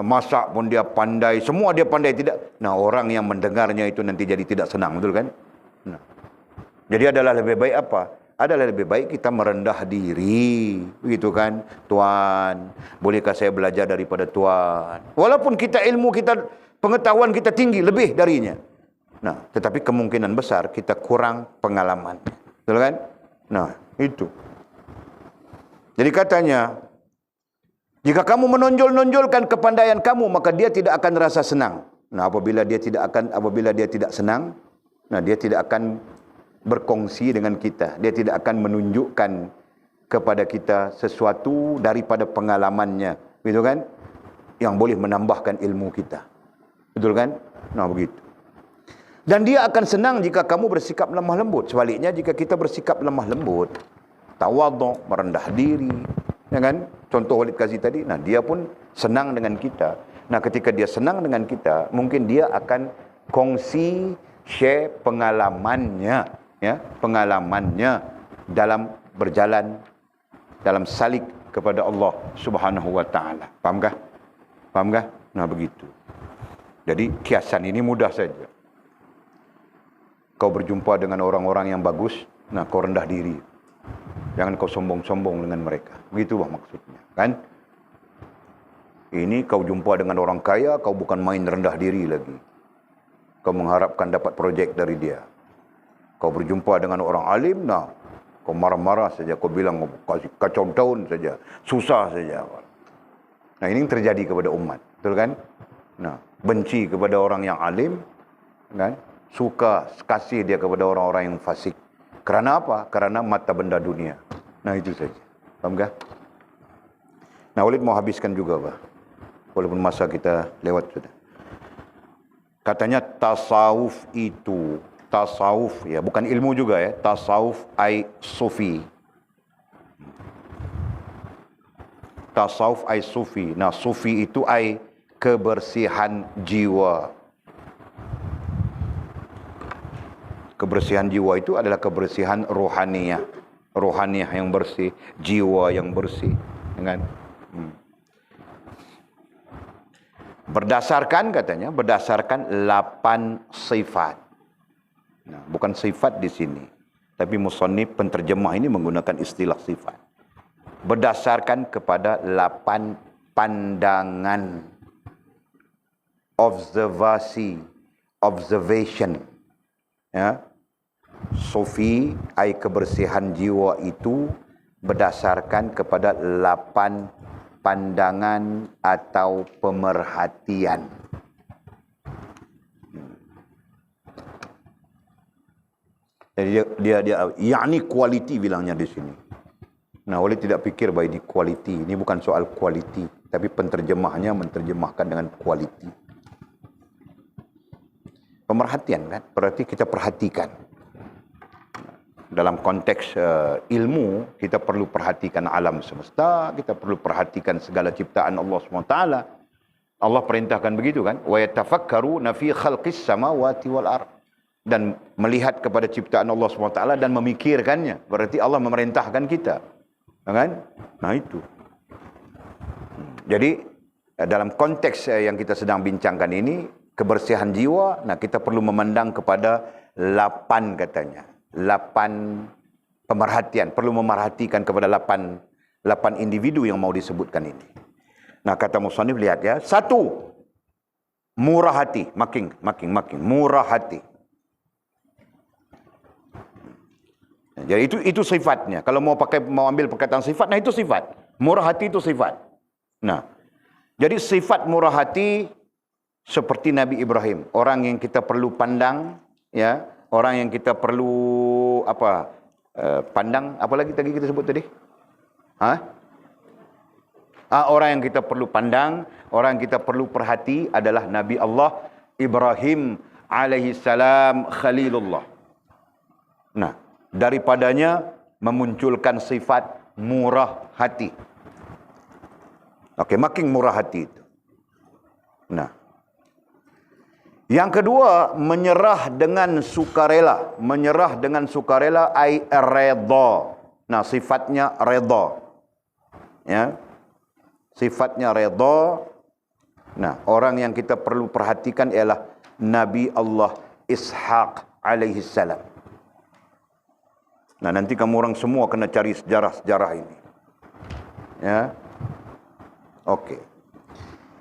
Masak pun dia pandai, semua dia pandai, tidak. Nah, orang yang mendengarnya itu nanti jadi tidak senang, betul kan? Nah. Jadi adalah lebih baik apa? Adalah lebih baik kita merendah diri, begitu kan? Tuan, bolehkah saya belajar daripada Tuan? Walaupun kita ilmu kita, pengetahuan kita tinggi lebih darinya. Nah, tetapi kemungkinan besar kita kurang pengalaman. Betul kan? Nah, itu. Jadi katanya, jika kamu menonjolkan kepandaian kamu, maka dia tidak akan rasa senang. Nah, apabila dia tidak senang, nah dia tidak akan berkongsi dengan kita. Dia tidak akan menunjukkan kepada kita sesuatu daripada pengalamannya, gitu kan? Yang boleh menambahkan ilmu kita. Betul kan? Nah, begitu. Dan dia akan senang jika kamu bersikap lemah lembut. Sebaliknya, jika kita bersikap lemah lembut, tawaduk, merendah diri, ya kan? Contoh Walid kasih tadi, nah dia pun senang dengan kita. Nah, ketika dia senang dengan kita, mungkin dia akan kongsi, share pengalamannya, ya, pengalamannya dalam berjalan, dalam salik kepada Allah Subhanahu wa taala. Fahamkah? Fahamkah? Nah, begitu. Jadi kiasan ini mudah saja. Kau berjumpa dengan orang-orang yang bagus, nah kau rendah diri. Jangan kau sombong-sombong dengan mereka. Begitulah maksudnya, kan? Ini kau jumpa dengan orang kaya, kau bukan main rendah diri lagi. Kau mengharapkan dapat projek dari dia. Kau berjumpa dengan orang alim, nah kau marah-marah saja, kau bilang kasih kacau daun saja, susah saja. Nah, ini yang terjadi kepada umat, betul kan? Nah, benci kepada orang yang alim, kan? Suka kasih dia kepada orang-orang yang fasik. Kerana apa? Kerana mata benda dunia. Nah, itu saja. Faham tak? Nah, Walid mau habiskan juga, Pak. Walaupun masa kita lewat sudah. Katanya tasawuf itu, tasawuf ya, bukan ilmu juga ya. Tasawuf ai sufi. Tasawuf ai sufi. Nah, sufi itu ai kebersihan jiwa. Kebersihan jiwa itu adalah kebersihan rohaniah. Rohaniah yang bersih, jiwa yang bersih. Dengan berdasarkan katanya, berdasarkan 8 sifat. Nah, bukan sifat di sini, tapi musannif penterjemah ini menggunakan istilah sifat. Berdasarkan kepada 8 pandangan, observation. Ya. Sufi, ai kebersihan jiwa itu berdasarkan kepada 8 pandangan atau pemerhatian. Jadi dia yakni kualiti bilangnya di sini. Nah, Walid tidak fikir bahawa ini kualiti. Ini bukan soal kualiti, tapi penterjemahnya menterjemahkan dengan kualiti. Pemerhatian kan, berarti kita perhatikan. Dalam konteks ilmu, kita perlu perhatikan alam semesta, kita perlu perhatikan segala ciptaan Allah SWT. Allah perintahkan begitu kan, wa yatafakkaruna fi khalqis samawati wal ardh, dan melihat kepada ciptaan Allah SWT dan memikirkannya. Berarti Allah memerintahkan kita, kan? Nah, itu. Jadi dalam konteks yang kita sedang bincangkan ini, kebersihan jiwa, nah kita perlu memandang kepada 8 katanya. 8 pemerhatian, perlu memerhatikan kepada 8 individu yang mau disebutkan ini. Nah, kata musannif, lihat ya. 1, murah hati, makin murah hati. Jadi itu sifatnya. Kalau mau ambil perkataan sifat, nah itu sifat. Murah hati itu sifat. Nah, jadi sifat murah hati seperti Nabi Ibrahim, orang yang kita perlu pandang, ya. Orang yang kita perlu pandang, apa lagi tadi kita sebut tadi? Orang yang kita perlu pandang, orang yang kita perlu perhati adalah Nabi Allah Ibrahim alaihi salam Khalilullah. Nah, daripadanya memunculkan sifat murah hati. Okey, makin murah hati itu. Nah, yang kedua, menyerah dengan sukarela. Menyerah dengan sukarela ai redha. Nah, sifatnya redha. Ya. Sifatnya redha. Nah, orang yang kita perlu perhatikan ialah Nabi Allah Ishaq alaihi salam. Nah, nanti kamu orang semua kena cari sejarah-sejarah ini. Ya. Okey.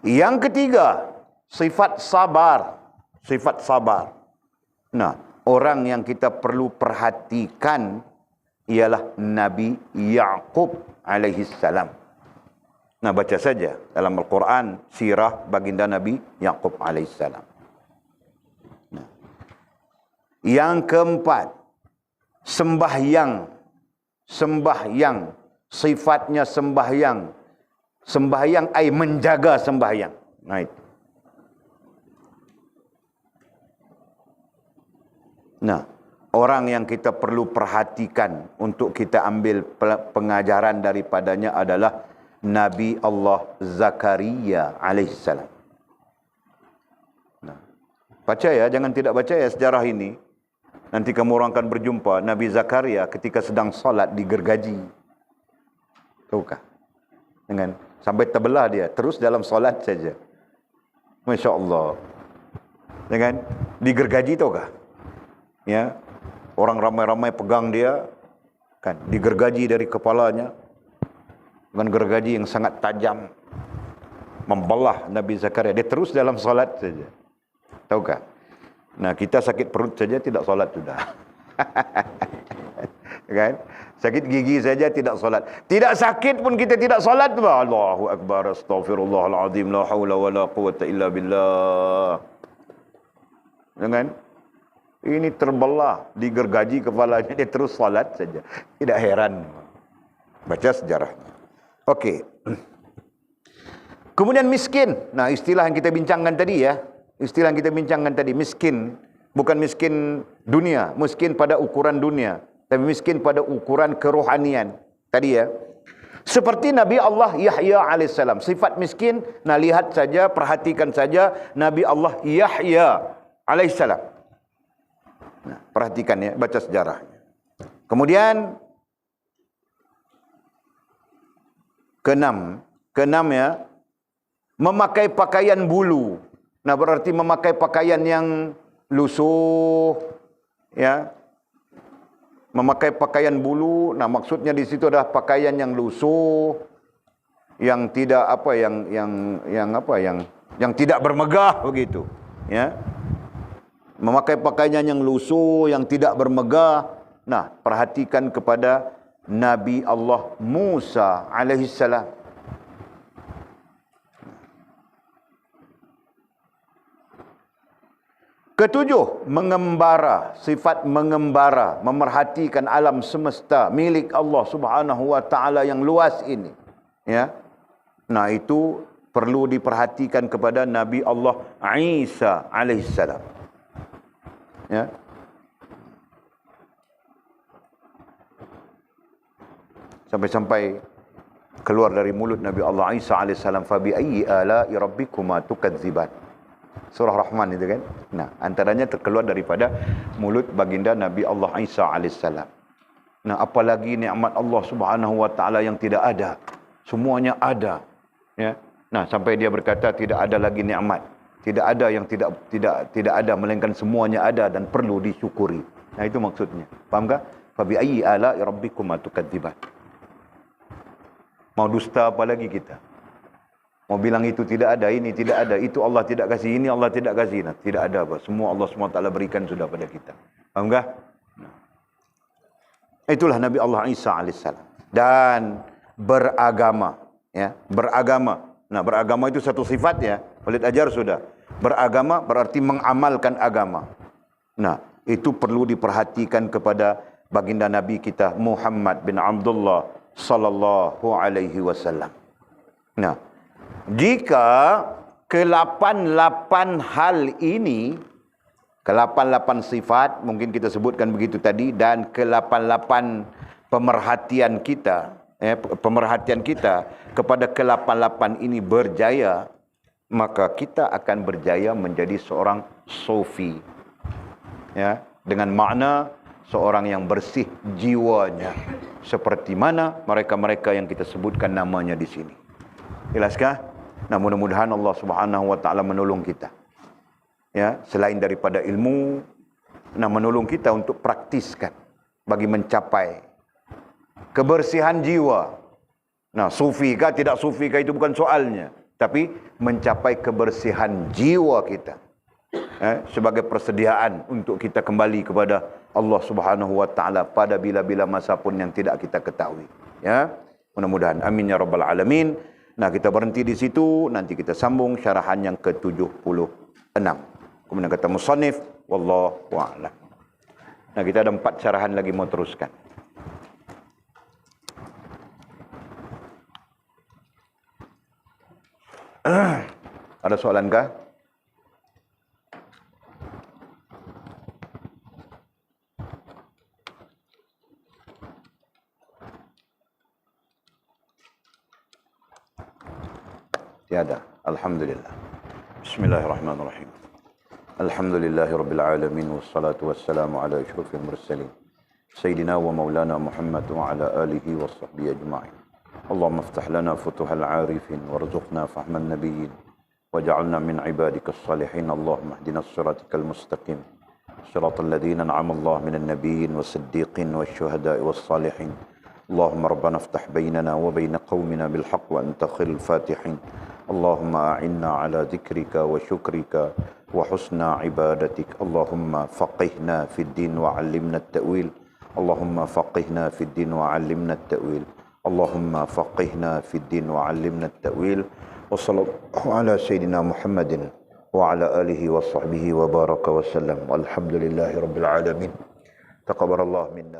Yang ketiga, sifat sabar. Sifat sabar. Nah, orang yang kita perlu perhatikan ialah Nabi Yaqub alaihi salam. Nah, baca saja dalam Al-Quran sirah baginda Nabi Yaqub alaihi salam. Nah. Yang keempat, sembahyang. Sembahyang. Sifatnya sembahyang. Sembahyang ai menjaga sembahyang. Nah, itu. Nah, orang yang kita perlu perhatikan untuk kita ambil pengajaran daripadanya adalah Nabi Allah Zakaria alaihissalam. Nah, baca ya, jangan tidak baca ya sejarah ini. Nanti kamu orang akan berjumpa Nabi Zakaria ketika sedang salat digergaji. Tahukah? Dengan sampai terbelah dia, terus dalam salat saja. Masya Allah. Dengan digergaji tahukah? Ya, orang ramai-ramai pegang dia, kan, digergaji dari kepalanya dengan gergaji yang sangat tajam, membelah Nabi Zakaria. Dia terus dalam solat saja. Tahukah? Nah, kita sakit perut saja tidak solat sudah. Kan? Sakit gigi saja tidak solat. Tidak sakit pun kita tidak solat. Allahu Akbar, astaghfirullahaladzim, la hawla wa la quwata illa billah. Kan? Ini terbelah, digergaji kepalanya, dia terus salat saja. Tidak heran. Baca sejarahnya. Okey. Kemudian miskin. Nah, istilah yang kita bincangkan tadi ya. Istilah yang kita bincangkan tadi, miskin. Bukan miskin dunia, miskin pada ukuran dunia. Tapi miskin pada ukuran kerohanian. Tadi ya. Seperti Nabi Allah Yahya alaihissalam. Sifat miskin, nah lihat saja, perhatikan saja Nabi Allah Yahya alaihissalam. Nah, perhatikan ya, baca sejarahnya. Kemudian keenam ya, memakai pakaian bulu. Nah, berarti memakai pakaian yang lusuh ya. Memakai pakaian bulu, nah maksudnya di situ adalah pakaian yang lusuh, yang tidak apa, yang tidak bermegah begitu, ya. Memakai pakaian yang lusuh, yang tidak bermegah. Nah, perhatikan kepada Nabi Allah Musa alaihissalam. Ketujuh, mengembara. Sifat mengembara, memerhatikan alam semesta milik Allah Subhanahu wa taala yang luas ini, ya. Nah, itu perlu diperhatikan kepada Nabi Allah Isa alaihissalam. Ya. Sampai-sampai keluar dari mulut Nabi Allah Isa alaihissalam, fa bi ayyi ala'i rabbikuma tukadziban. Surah Rahman itu kan. Nah, antaranya terkeluar daripada mulut baginda Nabi Allah Isa alaihissalam. Nah, apalagi nikmat Allah Subhanahu wa taala yang tidak ada. Semuanya ada. Ya. Nah, sampai dia berkata tidak ada lagi nikmat. Tidak ada yang tidak ada, melainkan semuanya ada dan perlu disyukuri. Nah, itu maksudnya. Faham tak? Fa bi ayyi ala'i rabbikuma tukadziban. Mau dusta apa lagi kita? Mau bilang itu tidak ada, ini tidak ada, itu Allah tidak kasih, ini Allah tidak kasih. Nah, tidak ada apa. Semua Allah SWT berikan sudah pada kita. Faham tak? Nah. Itulah Nabi Allah Isa alaihissalam. Dan beragama, ya, beragama. Nah, beragama itu satu sifat ya. Walid ajar sudah. Beragama berarti mengamalkan agama. Nah, itu perlu diperhatikan kepada baginda Nabi kita Muhammad bin Abdullah sallallahu alaihi wasallam. Nah, jika ke-8 hal ini, ke-8 sifat, mungkin kita sebutkan begitu tadi, dan ke-8 pemerhatian kita, pemerhatian kita kepada ke-8 ini berjaya, maka kita akan berjaya menjadi seorang sufi. Ya, dengan makna seorang yang bersih jiwanya, seperti mana mereka-mereka yang kita sebutkan namanya di sini. Jelaskah? Nah, mudah-mudahan Allah Subhanahu wa taala menolong kita. Ya, selain daripada ilmu, nah menolong kita untuk praktiskan bagi mencapai kebersihan jiwa. Nah, sufi kah tidak sufi kah itu bukan soalnya, tapi mencapai kebersihan jiwa kita. Sebagai persediaan untuk kita kembali kepada Allah Subhanahu wa taala pada bila-bila masa pun yang tidak kita ketahui. Ya, mudah-mudahan amin ya rabbal alamin. Nah, kita berhenti di situ, nanti kita sambung syarahan yang ke-76. Kemudian kata musannif, wallahu a'lam. Nah, kita ada 4 syarahan lagi mau teruskan. Ada soalan kah? Tiada. Alhamdulillah. Bismillahirrahmanirrahim. Alhamdulillahi rabbil alamin wassalatu wassalamu ala asyrafil mursalin sayyidina wa maulana Muhammad wa ala alihi wa sahbihi ajma'in. Allahumma iftah lana futuhal arifin warzuqna fahman nabiyyin waj'alna min ibadikas salihin. Allahumma ihdinas siratal mustaqim siratal ladzina an'ama Allah minan nabiyyin was-siddiqin wasyuhada'i was-salihin. Allahumma rabbana iftah bainana wa bain qaumina bil haqq wa anta khairul fatihin. Allahumma a'inna ala dzikrika wa syukrika wa husna ibadatik. Allahumma faqihna fid din wa 'allimna at-ta'wil. Allahumma faqihna fid din wa 'allimna at-ta'wil. Allahumma faqihna fid din wa 'allimna at-ta'wil. Wa sallallahu ala sayyidina Muhammadin wa ala alihi wa sahbihi wa baraka wa sallam. Alhamdulillahi rabbil alamin. Taqabbalallahu minna